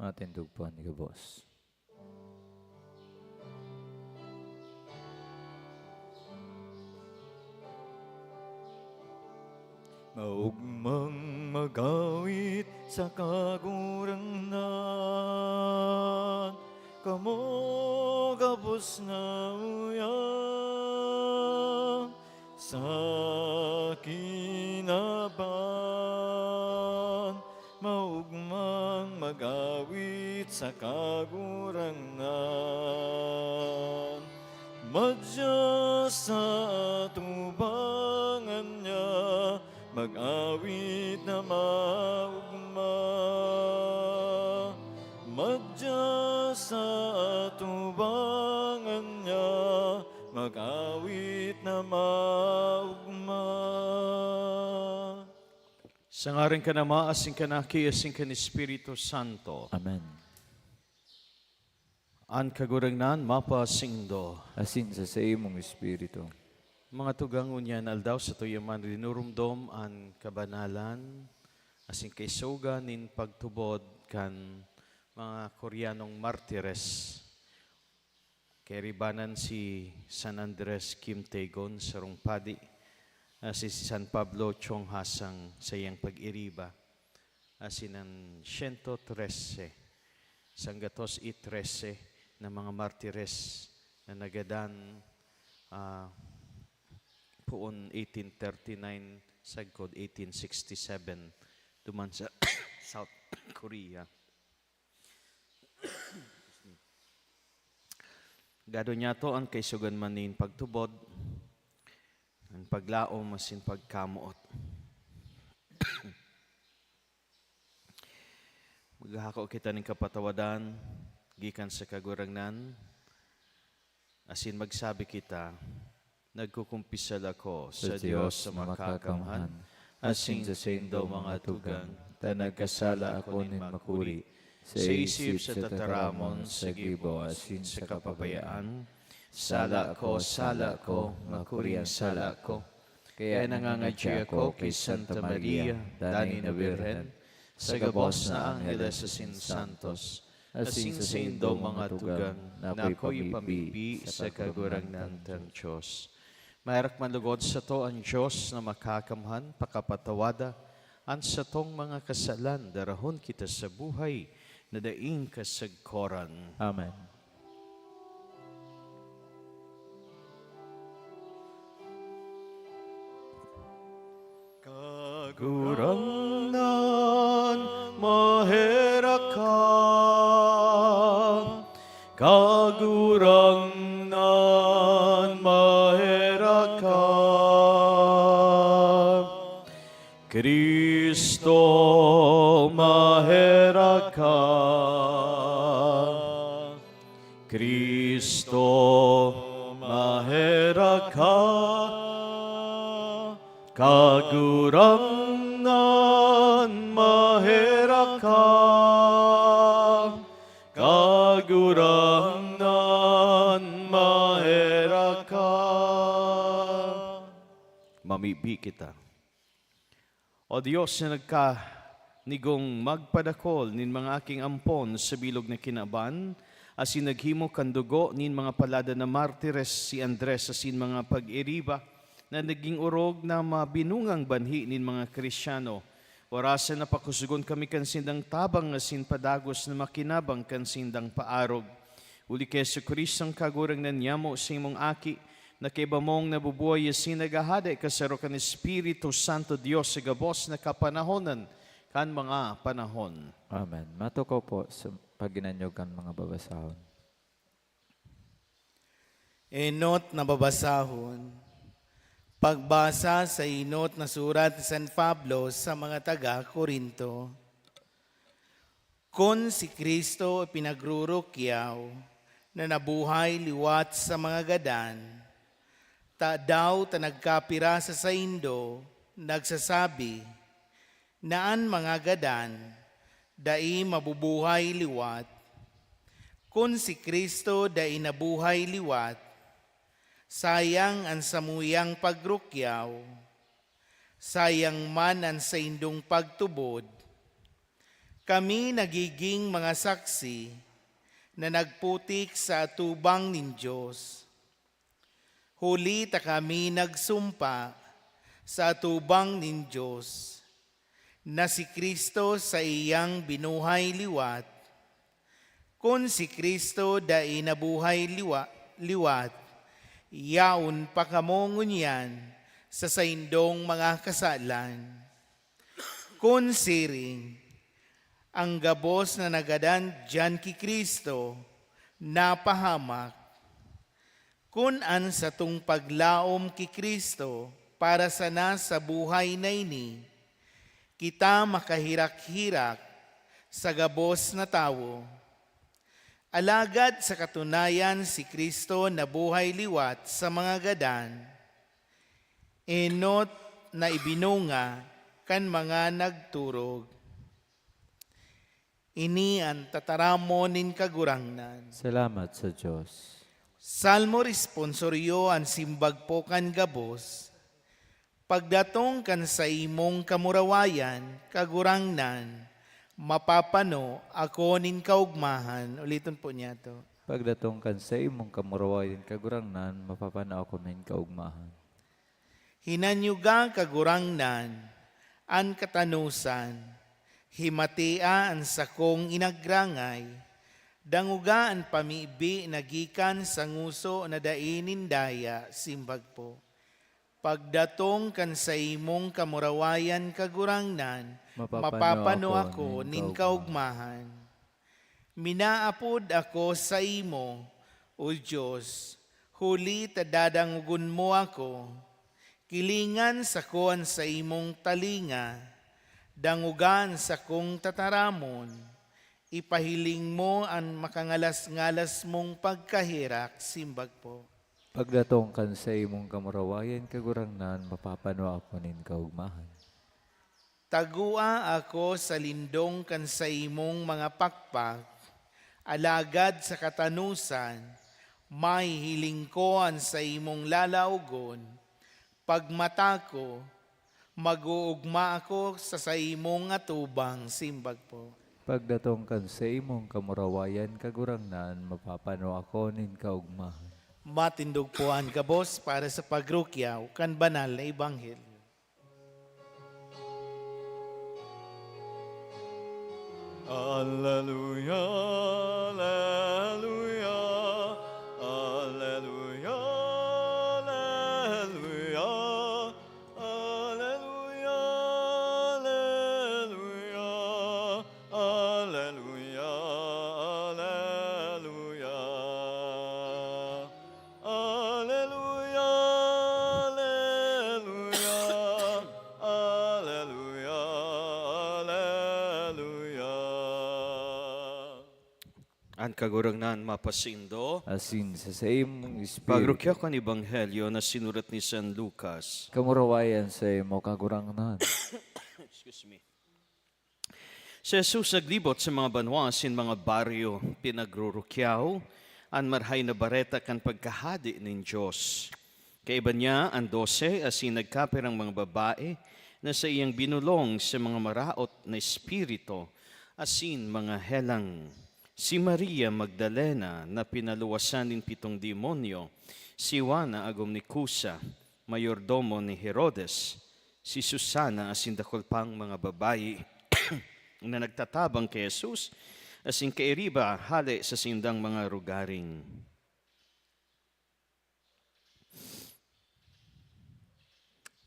D: Atin tugpuan ni Gabos. Maugmang magawit sa kagurangnan, kamo gabos na uyang sa kinaban. Maugmang magawit sa kagurangnan, madya sa atubangan niya, mag-awit na maugma. Madya sa atubangan niya, mag-awit na maugma.
A: Sa ngaran ka na maasing ka na, kiasing ka ni Espiritu Santo.
D: Amen.
A: An kagurangnan, mapasingdo.
D: Asin sa imong espiritu.
A: Mga tugang unyan, aldaw sa tuyaman rinurumdom an kabanalan, asing kay soga nin pagtubod kan mga Koreanong martires. Kay ribanan si San Andres Kim Taegon sa Rungpadi, si San Pablo Chong Hasang sa iyang pag-iriba, asinan 113, sanggatos 13 na mga martires na nagadan puon 1839, sagkod 1867, duman sa South Korea. Gado niya to ang kaisugan manin pagtubod, ang paglaom masin pagkamuot. Maghahako kita ng kapatawadan, gikan sa kagurangnan, asin magsabi kita, nagkukumpisal ako sa Diyos sa makakamhan, asing sa sindo mga tugang, ta nagkasala ako nin makuri, sa isip sa tataramon, sa gibo, asin sa kapapayaan, sala ko, makuring sala ko. Kaya nangangadya ako kay Santa Maria, dani na Birhen, sa gabos na Angeles asin Santos, asin sa sindo mga tugang, na ako'y pamipi sa kagurangnan ng Diyos. Mayrak manlugod sa to ang Diyos na makakamhan, pakapatawada, ang sa tong mga kasalan, darahon kita sa buhay, na daing kasagkoran.
D: Amen.
A: Kagurangnan, maherakan, kagurangnan, maherakan, Kristo maherakan, Kristo maherakan, kagurangnan, maherakan, kagurangnan, maherakan. Mamibi kita. O Diyos na nagkanigong magpadakol nin mga aking ampon sa bilog na kinaban, asin naghimo kandugo nin mga palada na martires si Andres asin mga pag-iriba, na naging urog na mabinungang banhi nin mga Kristyano. Orasan na pakusugon kami kansindang tabang asin padagos na makinabang kansindang paarog. Uli kay Yesu Kristo ang kagurang nanyamo sa imong aki, na kay bamong nabubuhay asin nagahada kasaro kan Espiritu Santo Dios sa gabos na kapanahonan kan mga panahon.
D: Amen. Matukaw po sa paginanyogan mga babasahon.
E: Enot na babasahon. Pagbasa sa inot na surat ni San Pablo sa mga taga-Korinto. Kung si Kristo pinagrurukyaw na nabuhay liwat sa mga gadan, ta daw ta nagkapira sa saindo, nagsasabi, naan mga gadan, dai mabubuhay liwat. Kung si Kristo dai nabuhay liwat, sayang ang samuyang pagrukyaw, sayang man ang saindong pagtubod, Kami nagiging mga saksi na nagputik sa atubang nin Diyos. Huli ta kami nagsumpa sa atubang nin Diyos na si Kristo sa iyang binuhay liwat. Kung si Kristo dai nabuhay liwat, yaon pa kamo ngunyan sa saindong mga kasalan. Kung siring, ang gabos na nagadan diyan ki Kristo, napahamak. Kung an sa tung paglaom ki Kristo, para sana sa buhay na ini, kita makahirak-hirak sa gabos na tawo. Alagad sa katunayan si Kristo na buhay liwat sa mga gadan, enot na ibinunga kan mga nagturog. Ini ang tataramon nin kagurangnan.
D: Salamat sa Diyos.
E: Salmo responsoryo ang simbag po kan gabos. Pagdatong kan sa imong kamurawayan, kagurangnan, mapapano ako nin kaugmahan. Ulitin po niya to.
D: Pagdatong kan sa imong kamurawayan kagurangnan, mapapanaw ko min kaugmahan.
E: Hinanyuga kagurangnan, an katanusan, himatia ang sakong inagrangay, danguga ang pamibi nagikan sa nguso na dainin daya, simbag po. Pagdatong kan sa imong kamurawayan kagurangnan, mapapano ako nin kaugmahan. Minaapod ako sa imo, O Diyos, huli tadadangugon mo ako. Kilingan sa kuan sa imong talinga, dangugan sa kong tataramon. Ipahiling mo ang makangalas-ngalas mong pagkahirak, simbag po.
D: Pagdatong kan sa imong kamurawayan kagurangnan, mapapanaw ako nin kaugmahan.
E: Tagua ako sa lindong kan sa imong mga pakpak, alagad sa katanusan, may hiling ko an sa imong lalaugon. Pagmata ko, mag-uugma ako sa imong atubang, simbag po.
D: Pagdatong kan sa imong kamurawayan kagurangnan, mapapanaw ako nin kaugmahan.
E: Matindog po ang gabos para sa pagrukyaw kan banal na ibanghel.
A: Alleluia, alleluia, alleluia, alleluia, alleluia, alleluia, alleluia, alleluia, alleluia, alleluia, alleluia. Ang kagurangnan mapasindo.
D: Asin sa imong espiritu.
A: Pagrukya ko ang Ebanghelyo na sinulat ni San Lucas.
D: Kamurawayan sa imo kagurangnan.
A: Excuse me. Si Jesus naglibot sa mga banwa sin mga baryo, pinagrurukyaw, ang marhay na bareta kan pagkahadi ng Diyos. Kaiba niya ang 12 asin nagkapirang mga babae na sa iyang binulong sa mga maraot na espiritu, asin mga helang. Si Maria Magdalena na pinaluwasan ng 7 demonyo, si Juana agom ni Cusa, mayordomo ni Herodes, si Susana asin dakol pang mga babayi na nagtatabang kay Jesus, asin kairiba hali sa sindang mga rugaring.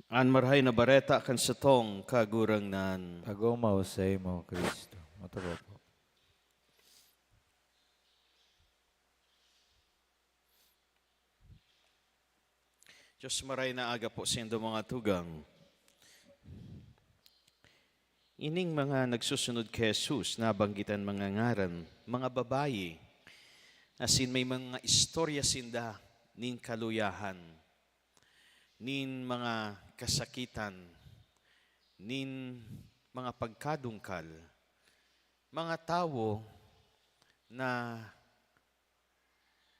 A: An marhay na bareta kan satong kagurangnan.
D: Agumaw sa imo, Kristo. Maturo po.
A: Diyos maray na aga po sa inyong mga tugang. Ining mga nagsusunod kay Jesus, nabanggitan mga ngaran, mga babayi, asin may mga istorya sinda, nin kaluyahan, nin mga kasakitan, nin mga pagkadungkal, mga tao na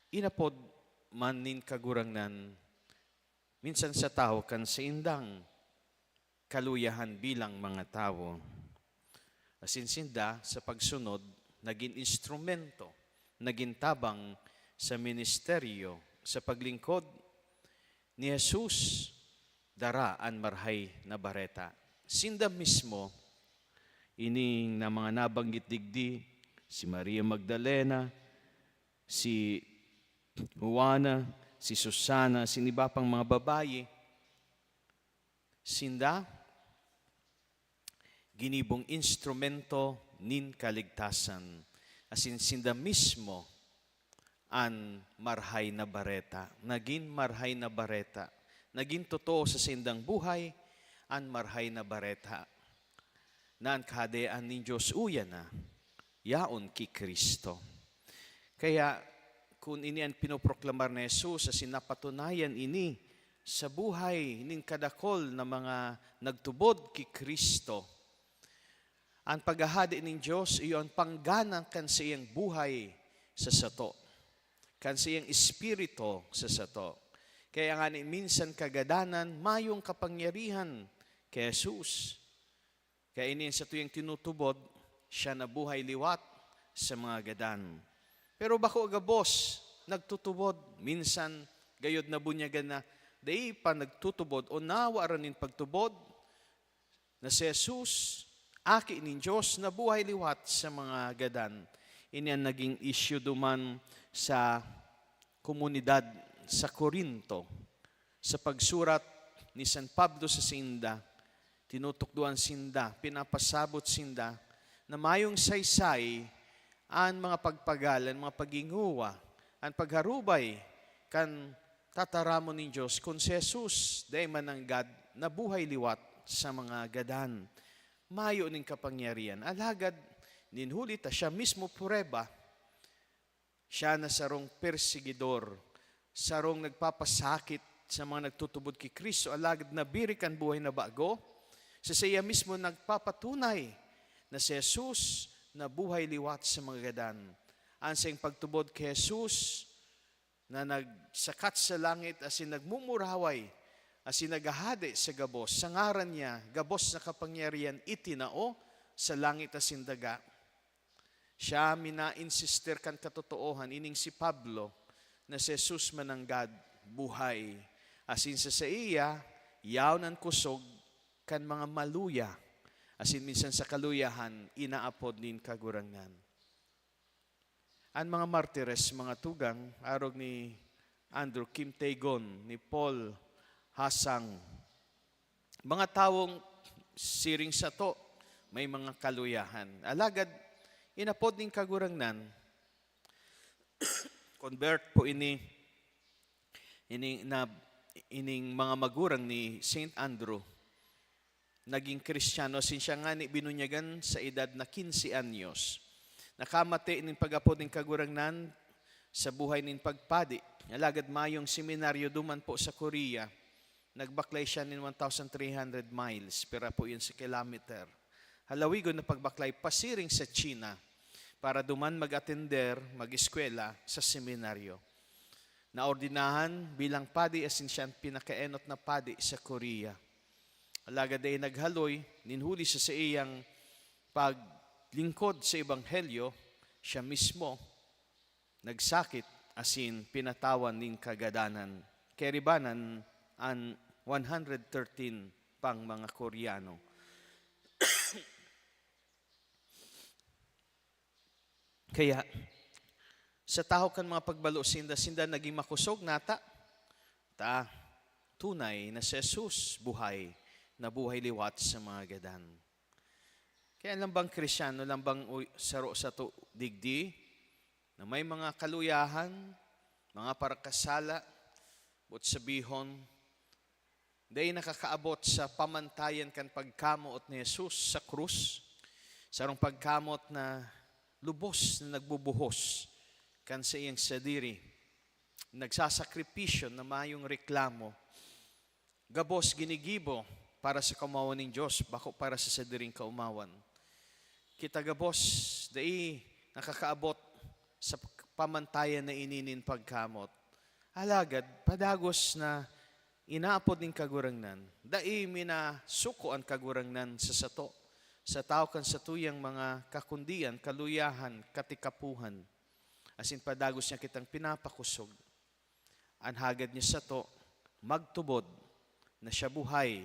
A: inapod man nin kagurangnan, minsan sa tao kan sa indang kaluyahan bilang mga tao.
F: Asin sinda sa pagsunod, naging instrumento, naging tabang sa ministeryo, sa paglingkod ni Jesus, daraan marhay na bareta. Sinda mismo, ining na mga nabanggit digdi, si Maria Magdalena, si Juana, si Susana, siniba pang mga babayi, sinda, ginibong instrumento nin kaligtasan. Asin sinda mismo an marhay na bareta. Naging marhay na bareta. Naging totoo sa sindang buhay, an marhay na bareta. Naan kadean ni Diyos uya na, yaon ki Kristo. Kaya kung ini ang pinoproklamar ni Jesus, sa sinapatunayan ini sa buhay ning kadakol na mga nagtubod ki Kristo, ang paghahadi ng Diyos, iyon pangganang kan sa iyang buhay sa sato. Kan sa iyang espiritu sa sato. Kaya nga ni minsan kagadanan, mayong kapangyarihan kay Jesus. Kaya ini sa tuyang tinutubod, siya na buhay liwat sa mga gadan. Pero bako agabos, nagtutubod, minsan gayod na bunyagan na, day pa nagtutubod o nawa ranin pagtubod, na si Jesus, aki ni Diyos na buhay liwat sa mga gadan. Ini ang naging issue duman sa komunidad sa Corinto. Sa pagsurat ni San Pablo sa sinda, tinutukduan sinda, pinapasabot sinda, na mayong saysay ang mga pagpagalan, mga paginguwa, ang pagharubay, kan tataramon ni Diyos, kung si Jesus, day mananggad, na buhay liwat sa mga gadan. Mayo ning kapangyarihan. Alagad, ninhulita siya mismo pureba. Siya na sarong persigidor, sarong nagpapasakit sa mga nagtutubod kay Kristo. Alagad nabirikan buhay na bago. Sa siya mismo nagpapatunay na si Jesus na buhay liwat sa mga gadan. Ang siyang pagtubod kay Jesus na nagsakat sa langit asin nagmumuraway asin nagahade sa gabos, sa ngaran niya, gabos na kapangyarihan itinao sa langit asin daga. Siya mina-insister kan katotoohan, ining si Pablo, na si Jesus mananggad buhay. Asin sa iya, yaw ng kusog kan mga maluya. Asin minsan sa kaluyahan, inaapod nin kagurangan. Ang mga martires, mga tugang, arog ni Andrew Kim Tae-gon, ni Paul Hasang. Mga tawong siring sa to, may mga kaluyahan. Alagad, inapod ning kagurangnan, convert po ining mga magurang ni Saint Andrew, naging Kristiyano, siya nga ni binunyagan sa edad na 15 anyos. Nakamati ning pag-apod ning kagurangnan sa buhay ning pagpadi. Alagad mayong seminaryo duman po sa Korea. Nagbaklay siya nin 1,300 miles, pero po yun sa kilometer. Halawigon na pagbaklay, pasiring sa China para duman mag-atender, mag-eskwela sa seminaryo. Naordinahan bilang padi, asin siya pinakaenot na padi sa Korea. Alagad ay naghaloy, ninhuli sa iyang paglingkod sa Ebanghelyo, siya mismo nagsakit, asin pinatawan ning kagadanan. Keribanan ang 113 pang mga Koreano. Kaya, sa tao kan mga pagbalo, sinda naging makusog nata, tunay na si Jesus buhay, na buhay liwat sa mga gadan. Kaya lambang Krisyano, lambang saro sa to digdi, na may mga kaluyahan, mga parakasala, but sabihon, day nakakaabot sa pamantayan kan pagkamuot ni Jesus sa krus, sarong pagkamot na lubos na nagbubuhos kan sa iyang sadiri, nagsasakripisyo na mayong reklamo, gabos ginigibo para sa kaumawan ng Diyos, bako para sa sadiring kaumawan. Kita gabos, day nakakaabot sa pamantayan na ininin pagkamot. Alagad, padagos na inaapod ng kagurangnan, dai minasuko ang kagurangnan sa sato, sa tao kan sa tuyang mga kakundian, kaluyahan, katikapuhan. Asin padagos niya kitang pinapakusog. Anhagad niya sa to, magtubod na siya buhay,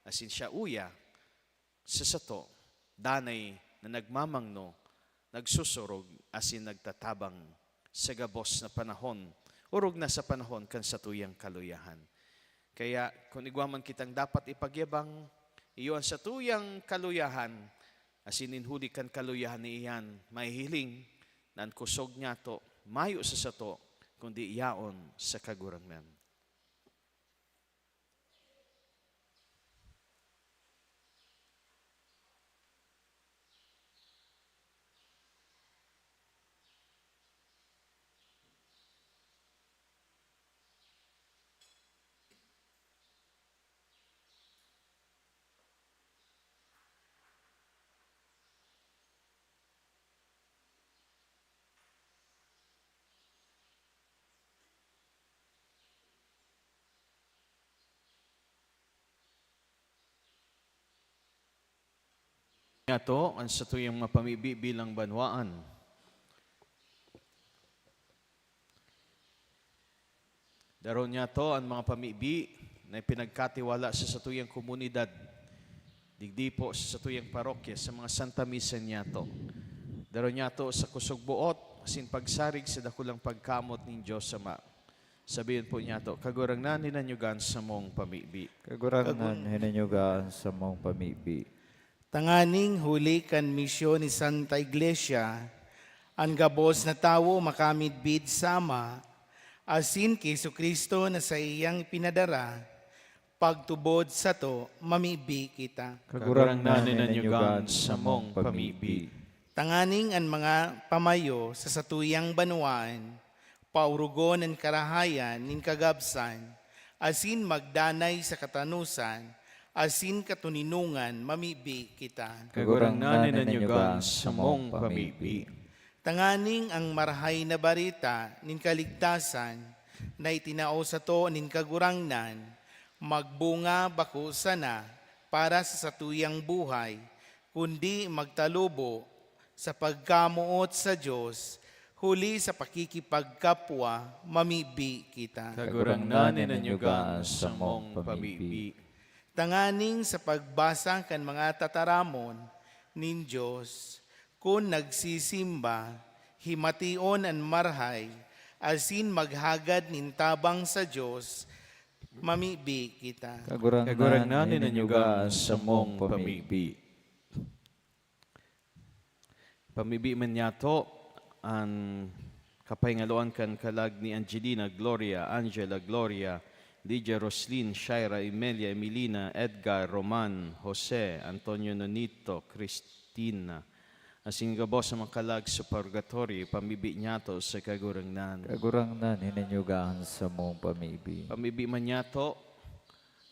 F: asin siya uya, sa sato, danay na nagmamangno, nagsusurog, asin nagtatabang sa gabos na panahon, urog na sa panahon kan sa tuyang kaluyahan. Kaya kung igwaman kitang dapat ipagyabang, iyon sa tuyang kaluyahan, asin inhuli kan kaluyahan ni iyan, mahihiling, nan kusog niya to, mayo sa sato, kundi iyaon sa kagurangan. Yato, ang sa tuyang mapamibi bilang banwaan. Daron niya to ang mga pamibi na pinagkatiwala sa satuyang komunidad, digdi po sa satuyang parokya, sa mga Santa Misa niya to. Daron niya to sa kusog buot, asin pagsarig sa dakulang pagkamot ng Diyos Ama. Sabihin po niya to, kagurangnan hinanyugan sa mong pamibi.
D: Kagurangnan hinanyugan sa mong pamibi.
E: Tanganing huli kan misyon ni Santa Iglesia, ang gabos na tawo makamidbid sama, asin kay Kristo na sa iyang pinadara, pagtubod sa to, mamibi kita.
F: Kagurangnan hinanyugan sa mong pamibi.
E: Tanganing ang mga pamayo sa satuyang banwaan, paurugon ang karahayan nin kagabsan, asin magdanay sa katanusan, asin katuninungan, mamibi kita.
F: Kagurangnan hinanyugan sa mong pamibi.
E: Tanganing ang marahay na barita nin kaligtasan, na itinao sa to nin kagurangnan, magbunga bako sana para sa satuyang buhay, kundi magtalubo sa pagkamuot sa Diyos, huli sa pakikipagkapwa, mamibi kita.
F: Kagurangnan hinanyugan sa mong pamibi.
E: Tanganing sa pagbasa kan mga tataramon nin Diyos, kung nagsisimba, himation ang marhay, asin maghagad nin tabang sa Diyos, mamibi kita.
F: Kagurangnan hinanyugan sa mong pamibi. Pamibi man yato ang kapahingaluan kan kalag ni Angelina, Gloria, Angela, Gloria, Lydia, Roslyn, Shaira, Emelia, Emilina, Edgar, Roman, Jose, Antonio Nonito, Cristina, asing gabos sa mga kalag sa purgatory, pamibi niyato sa kagurangnan.
D: Kagurangnan hinanyugan sa mong pamibi.
F: Pamibi man niyato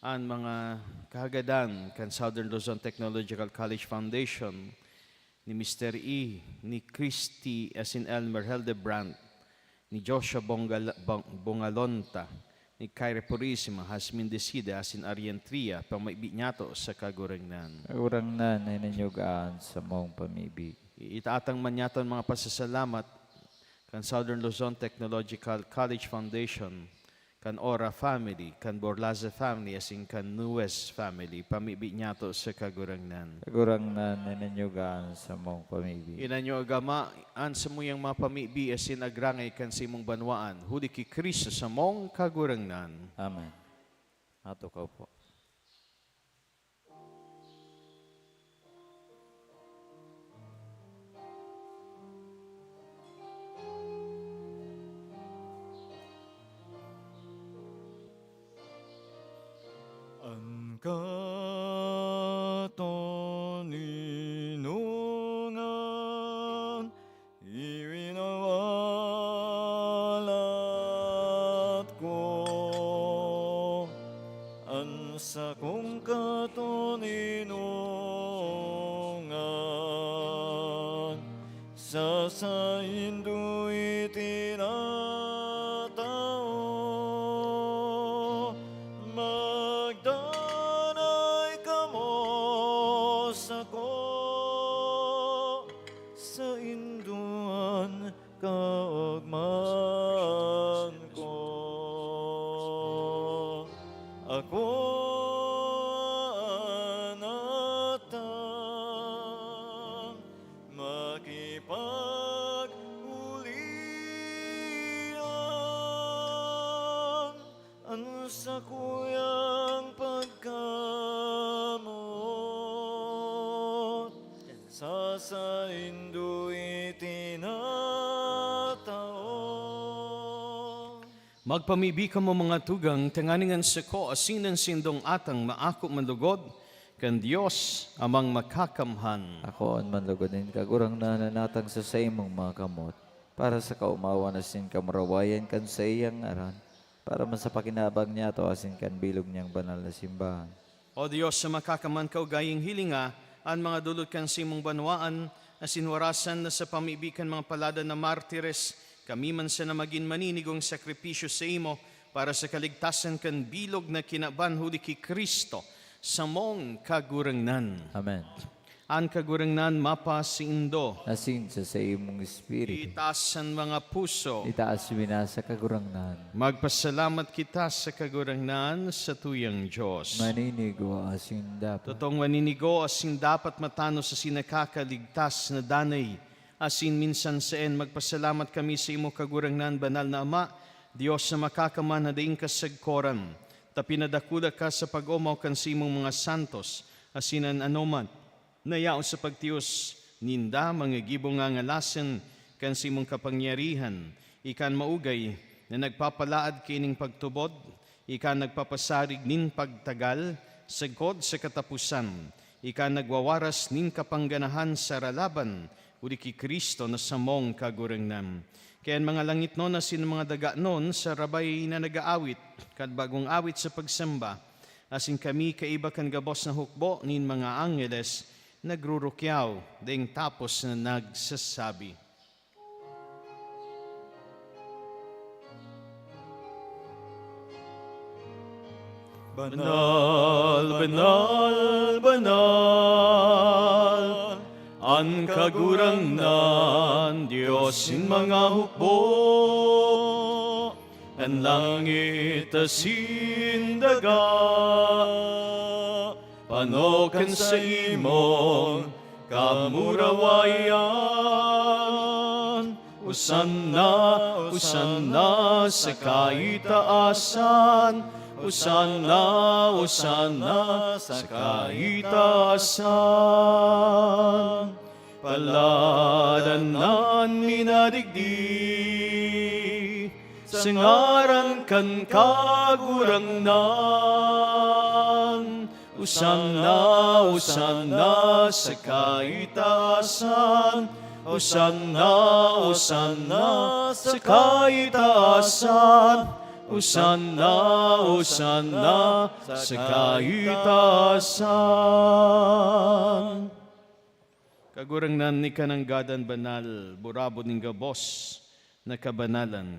F: ang mga kahagadan kan Southern Luzon Technological College Foundation, ni Mr. E, ni Christy asin Elmer Hildebrandt, ni Joshua Bongalonta, ni Kyrie Purisima, Hasmin Desida, asin Arientria, pamaibi niyato sa kagurangnan.
D: Kagurangnan hinanyugan sa mong pamibi.
F: Itaatang man niyato ang mga pasasalamat kan Southern Luzon Technological College Foundation, kan Ora family, kan Borlaza family, asin kan Nuez family, pamibi niyato sa kagurangnan.
D: Kagurangnan hinanyugan sa mong pamibi.
F: Inanyo agama, an sa muyang mga pamibi, asin agrangay kan sa imong banwaan, huli ki Kristo sa mong kagurangnan.
D: Amen. Ato ka po.
G: Ang katoninungan, iwinawalat ko. Ang sakong katoninungan, sa saindo itinatao, magdanay kamo sa kong ako anatang makipag-ulian ang sa kuyang pagkamot sa saindo itinatao.
F: Magpamibi ka mo mga tugang, tanganingan sa ko, asinan sindong atang maako manlugod, kan Diyos amang makakamhan.
D: Ako ang manlugodin kagurang nananatang sa imong mga kamot, para sa kaumawa na sin kamarawayan kan sa iyang aran, para man sa pakinabang niya to asin kan bilog niyang banal na simbahan.
F: O Diyos, sa makakaman ka gaying hilinga, ang mga dulot kan simong banwaan, asin warasan na sa pamibikan mga palada na martires, kami man sa na maging maninigong sakripisyo sa imo, para sa kaligtasan kan bilog na kinaban huli ki Kristo, sa mong kagurangnan.
D: Amen.
F: Ang kagurangnan mapasindo,
D: Asin sa imong espiritu,
F: itaas ang mga puso,
D: itaas mina sa kagurangnan.
F: magpasalamat kita sa kagurangnan sa tuyang Diyos.
D: Maninigo asin dapat.
F: Totoong maninigo asin dapat matano sa sinakakaligtas na danay. Asin minsan saan magpasalamat kami sa imo kagurangnan, banal na Ama, Diyos na makakaman na daing kasagkoran. Tapinadakula ka sa pag-umaw kan sa imong mga santos, asinan anoman, nayao sa pagtios, ninda mga gibong nga ngalasan kan sa imong kapangyarihan, ikan maugay na nagpapalaad kining pagtubod, ikan nagpapasarig nin pagtagal, sagkod sa katapusan, ikan nagwawaras nin kapangganahan sa ralaban, uli ki Kristo na samong kagurangnan. Kaya mga langit no na sin mga daga non sa rabay na nagaawit, kad bagong awit sa pagsamba, asin kami kaiba kan gabos na hukbo nin mga angeles, nagrurukyaw, ding tapos na nagsasabi.
G: Banal, banal, banal, ang kagurangnan, Diyos in mga hukbo, ang langit asin daga, panokan sa imong kamurawayan. Usanna, usanna sa kaitaasan, usanna, usanna sa kaitaasan. Paladanan minadigdi, sa ngaran kan kagurangnan. Usanna, usanna sa kaitaasan, usanna, usanna sa kaitaasan, usanna, usanna sa kaitaasan.
F: Kagurangnan ni kananggadan banal, burabo ning gabos na kabanalan.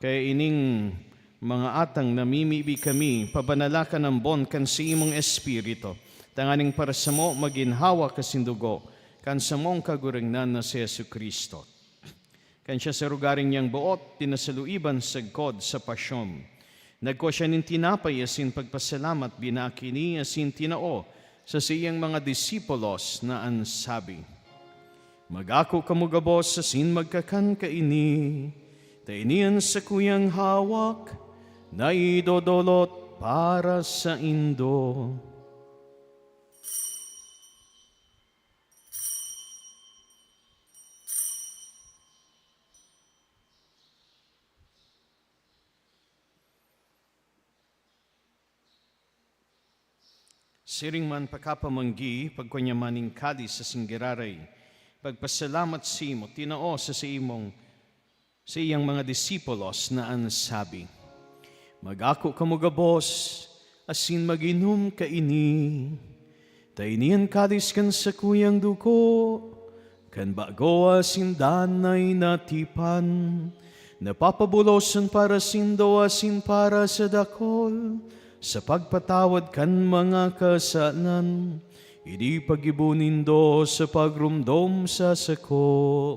F: Kaya ining mga atang namimibi kami, pabanalakan ng bon kan si imong espiritu. Tanganing para sa mo maginhawa kasindugo, kan sa mong kagurangnan na si Yesu Kristo. Kan siya sa rugaring niyang buot, tinasaluiban sa God sa pasyon. Nagko siya nin tinapay asin pagpasalamat, binakini asin tinao sa siyang mga disipulos na ansabi, magako kamugabos asin magkakan kaini, tainian sa kuyang hawak, na idodolot para sa indo. Siring man pakapamanggi, pagkanyamaning kadi sa singgiraray, pagpasalamat si mo, tinao sa iyang mga disipulos na ansabi, magako kamugabos, asin maginom kaini, tainian kadis kan sa kuyang duko, kan bago asin danay natipan, napapabulosan para sindo asin para sa dakol, sa pagpatawad kan mga kasalan, hindi pag-ibunindo sa pagrumdom sa sako.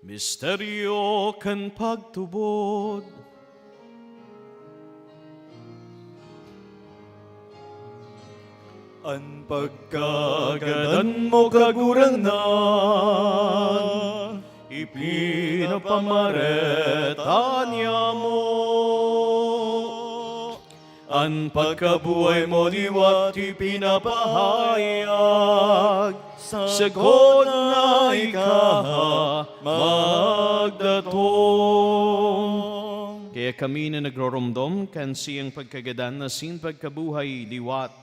G: Misteryo kan pagtubod. Ang pagkagadan mo kagurangnan, ipinapamareta niya mo. Ang pagkabuhay mo liwat ipinapahayag, sagot na ikaw magdatong. Kaya kami na nagroromdom kan siyang pagkagadan na sin pagkabuhay liwat,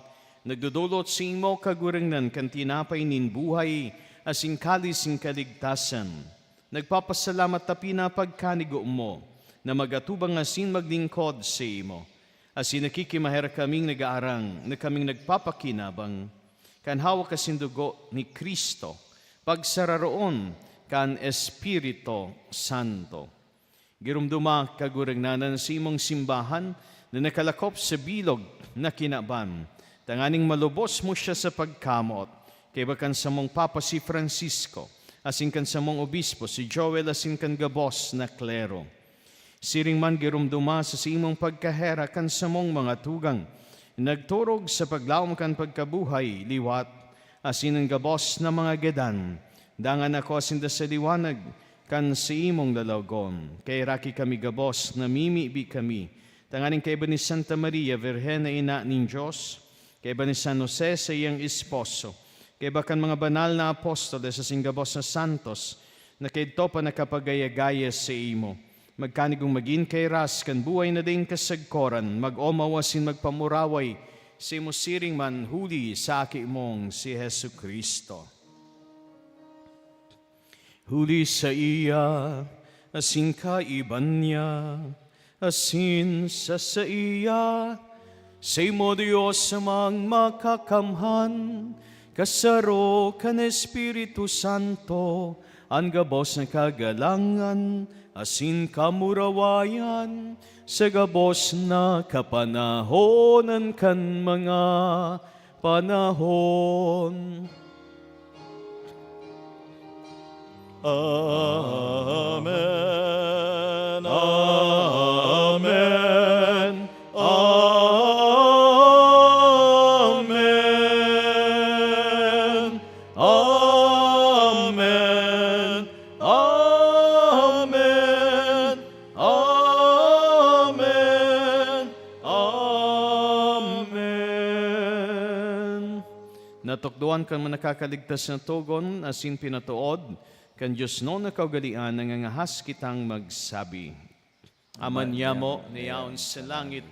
G: nagdudulot sa imo kagurangnan kan tinapay nin buhay, asin kalis sin kaligtasan. Nagpapasalamat ta pinapagkanigo mo, na magatubang asin maglingkod sa imo. Asin nakikimahera kaming nag-aarang, na kaming nagpapakinabang, kan hawak kasin dugo ni Kristo, pagsararoon kan Espiritu Santo. Girumduma kagurangnanan sa imong simbahan, na nakalakop sa bilog na kinaban, tanganing malubos mo siya sa pagkamot, kay bakan sa mong Papa si Francisco, asin kan sa mong obispo si Joel, asin kan gabos na klero. Siring man girumduma sa imong pagkahera kan sa mong mga tugang, nagturog sa paglawom kan pagkabuhay, liwat, asin ang gabos na mga gedan, dangan ako asin da sa liwanag, kan sa imong lalagon. Kay raki kami gabos, namimibi kami, tanganing kay ba ni Santa Maria, Virhen na ina ning Diyos, kay ba ni San Jose sa iyang esposo, kay bakan mga banal na apostoles sa singgabos na santos, na kay ito pa nakapagayagaya sa imo. Magkanigong magin kay ras, kan buhay na din kasagkoran, mag-omawasin magpamuraway, si mo siring man huli sa aki mong si Hesu Kristo. Huli sa iya, asin kaiban niya, asin sa iya, sa imo Diyos amang makakamhan, kasaro kan Espiritu Santo, ang gabos na kagalangan, asin kamurawayan, sa gabos na kapanahonan kan mga panahon. Amen. Amen. Amen. Amen. Amen. Amen. Amen. Natukduan kan manakakaligtas na tugon, asin pinatuod, kan Diyos no nakaugalian, nangangahas kitang magsabi. Aman niya mo, niyaon sa langit,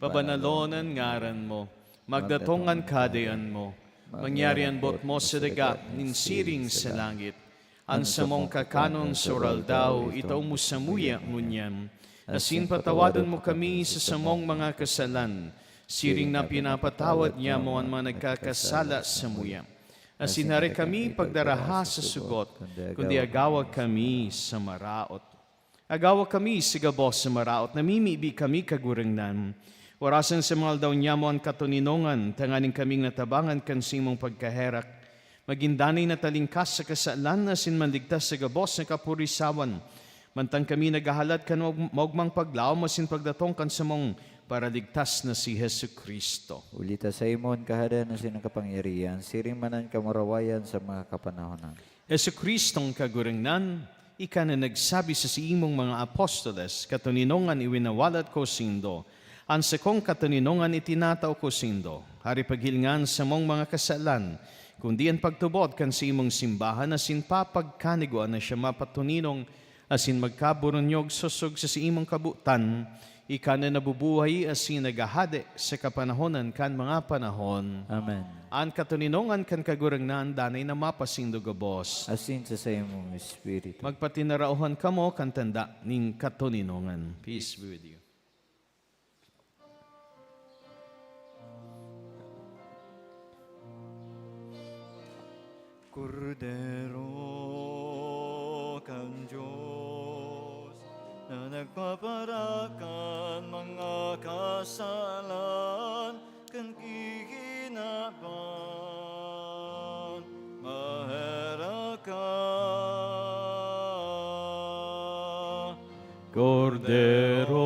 G: pabanalonan ngaran mo, magdatongan kadayan mo, mangyarian bot mo sa daga, ninsiring sa langit, ang samong kakanon sural daw, itaw mo sa muya ngunyan, asin patawadan mo kami sa samong mga kasalan, siring na pinapatawad niya mo ang mga nagkakasala sa muya. Asin hari kami pagdaraha sa sugot, kundi agawag kami sa maraot. Agawag kami sa gabos sa maraot, namimibi kami kagurangnan. Warasan sa mga daw niya mo ang katuninongan, tanganing kaming natabangan kan simong pagkaherak. Magindanay na talingkas sa kasalan, asin manligtas sa gabos na kapurisawan. Mantang kami naghahalad kan maugmang paglaw, masin pagdatong kan sa mong para ligtas na si Hesu Kristo.
D: Ulita sa imon kahada na sinang kapangyarihan, siring manan kamurawayan sa mga kapanahonan.
G: Hesu Kristong kagurangnan, ika na nagsabi sa si imong mga apostoles, katuninongan iwinawalat ko sindo, ang sakong katuninongan itinataw ko sindo, hari paghilingan sa mong mga kasalan, kundi ang pagtubod kan si imong simbahan, asin papagkaniguan na siya mapatuninong, asin magkaburonyog susog sa si imong kabutan, ika na nabubuhay asin nagahade sa kapanahonan kan mga panahon.
D: Amen.
G: Ang katuninongan kan kagurangnan danay na mapasindo gabos.
D: Asin sa imong Espiritu.
G: Magpatinarauhan kamo kan tanda ning katuninongan. Peace be with you. Kordero kang Diyos na nagpaparakan mga kasalan kan kihinapan mahera ka Kordero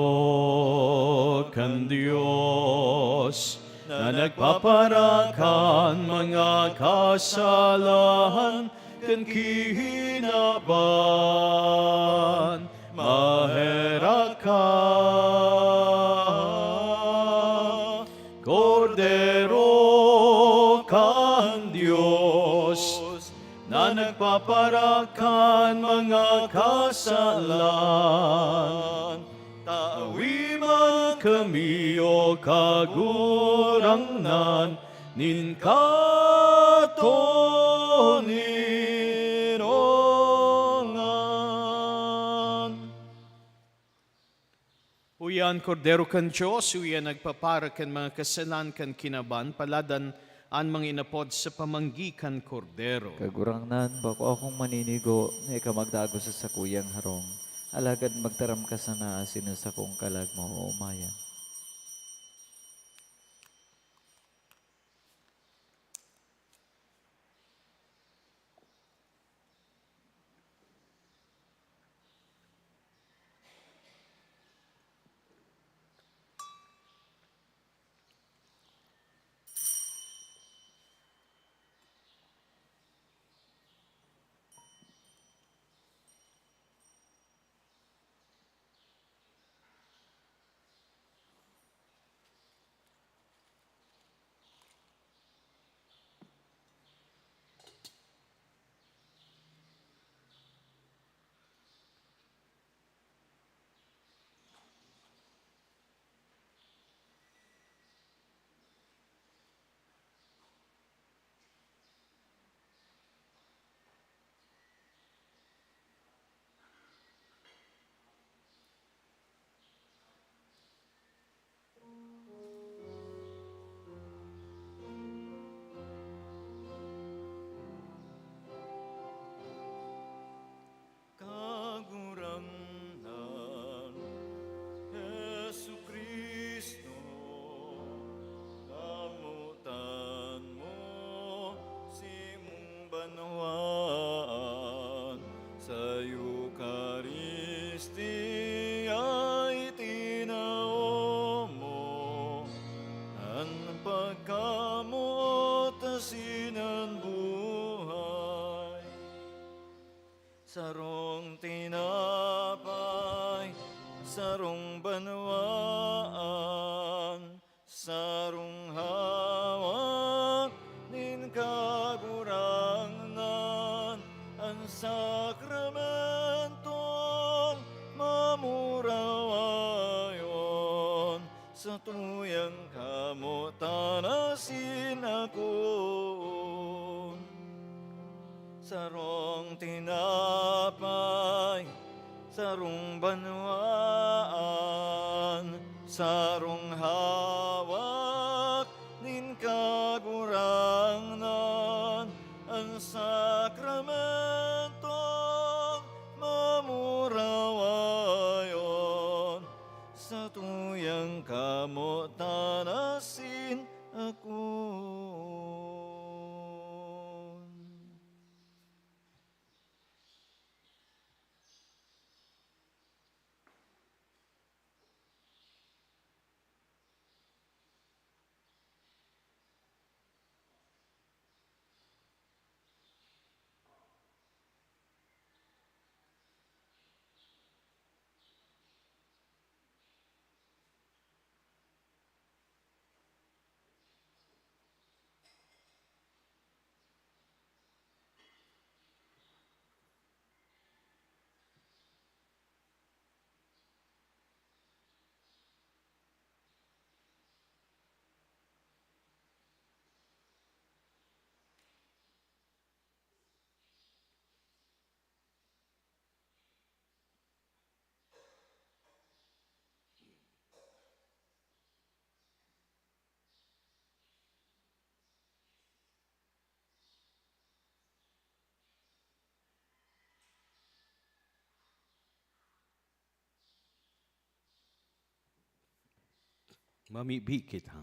G: kan Diyos, na nagpaparakan mga kasalahan kan kihinaban, mahera ka. Kordero kan Diyos, na nagpaparakan mga kasalan. Taawi man kami o kagurangnan, nin katonirongan. Uyan kordero kan Diyos, uyan nagpapara kan mga kasalan kan kinaban, paladan an mga inapod sa pamanggikan kordero.
D: Kagurangnan, bako akong maninigo, na ikamagdago sa sakuyang harong. Alagad magtaram ka sa naasin sa kong kalag mo, o umayan.
H: Kagurangnan, Yesu Kristo, kamutan mo si mong banawaan sa Eucharistia itinao mo ang pagkamot asinan buhay. Sarong tinapay, sarong banawaan, sarong hawak, nin kagurangnan, ang sakramentong mamurawayon, sa tuyang kamutan asin ako. Sarong tinapay, sarong banwaan, sarong hawak, nin kagurangnan, ang sakramentong mamurawayon, sa tuyang kamutan asin ako.
G: Mamibikit ha.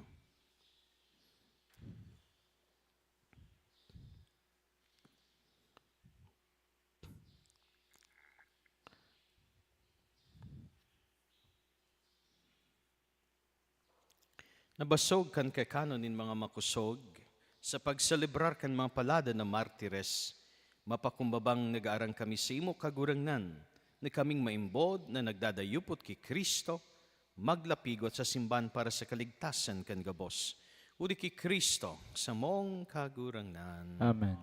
G: Nabasog kan kay nin mga makusog, sa pagselebrar kan mga palada na martires, mapakumbabang nag-aarang kami sa imo kagurangnan, na kaming maimbod na nagdadayupot kay Kristo, maglapigot sa simbahan para sa kaligtasan kan gabos. Udi kay Kristo sa mong kagurangnan.
D: Amen.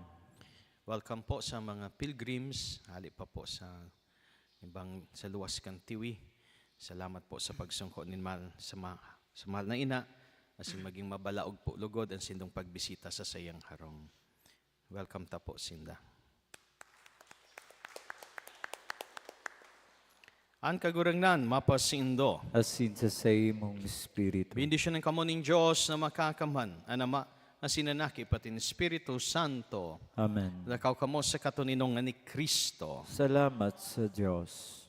G: Welcome po sa mga pilgrims, hali pa po sa sa luwas kan tiwi. Salamat po sa pagsungko nin sa mahal na ina, asin maging mabalaog po lugod ang sindong pagbisita sa sayang harong. Welcome ta po, Sinda. Ang kagurangnan, mapasindo.
D: Asin sa imong Espiritu.
G: Bendisyon ng kamo ning Diyos na makakaman, anama, asin nanaki pati ni Espiritu Santo.
D: Amen.
G: Lakaw kamo sa katuninong nga ni Kristo.
D: Salamat sa Diyos.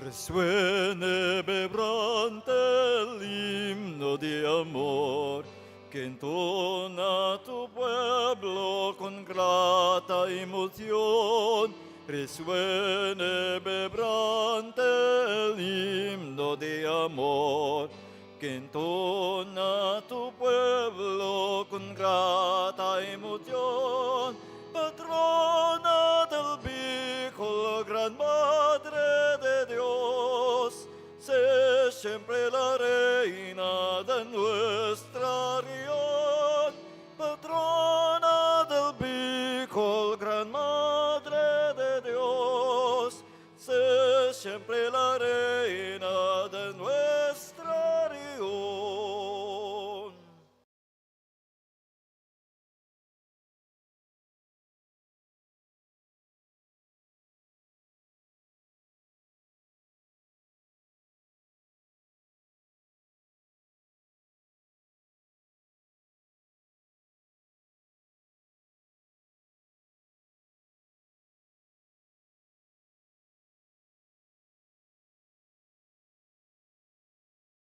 H: Resuene vibrante el himno de amor que entona tu pueblo con grata emoción. Resuene vibrante el himno de amor que entona tu pueblo con grata emoción. Patrona del Bicol, Gran Madre de Dios, sé siempre la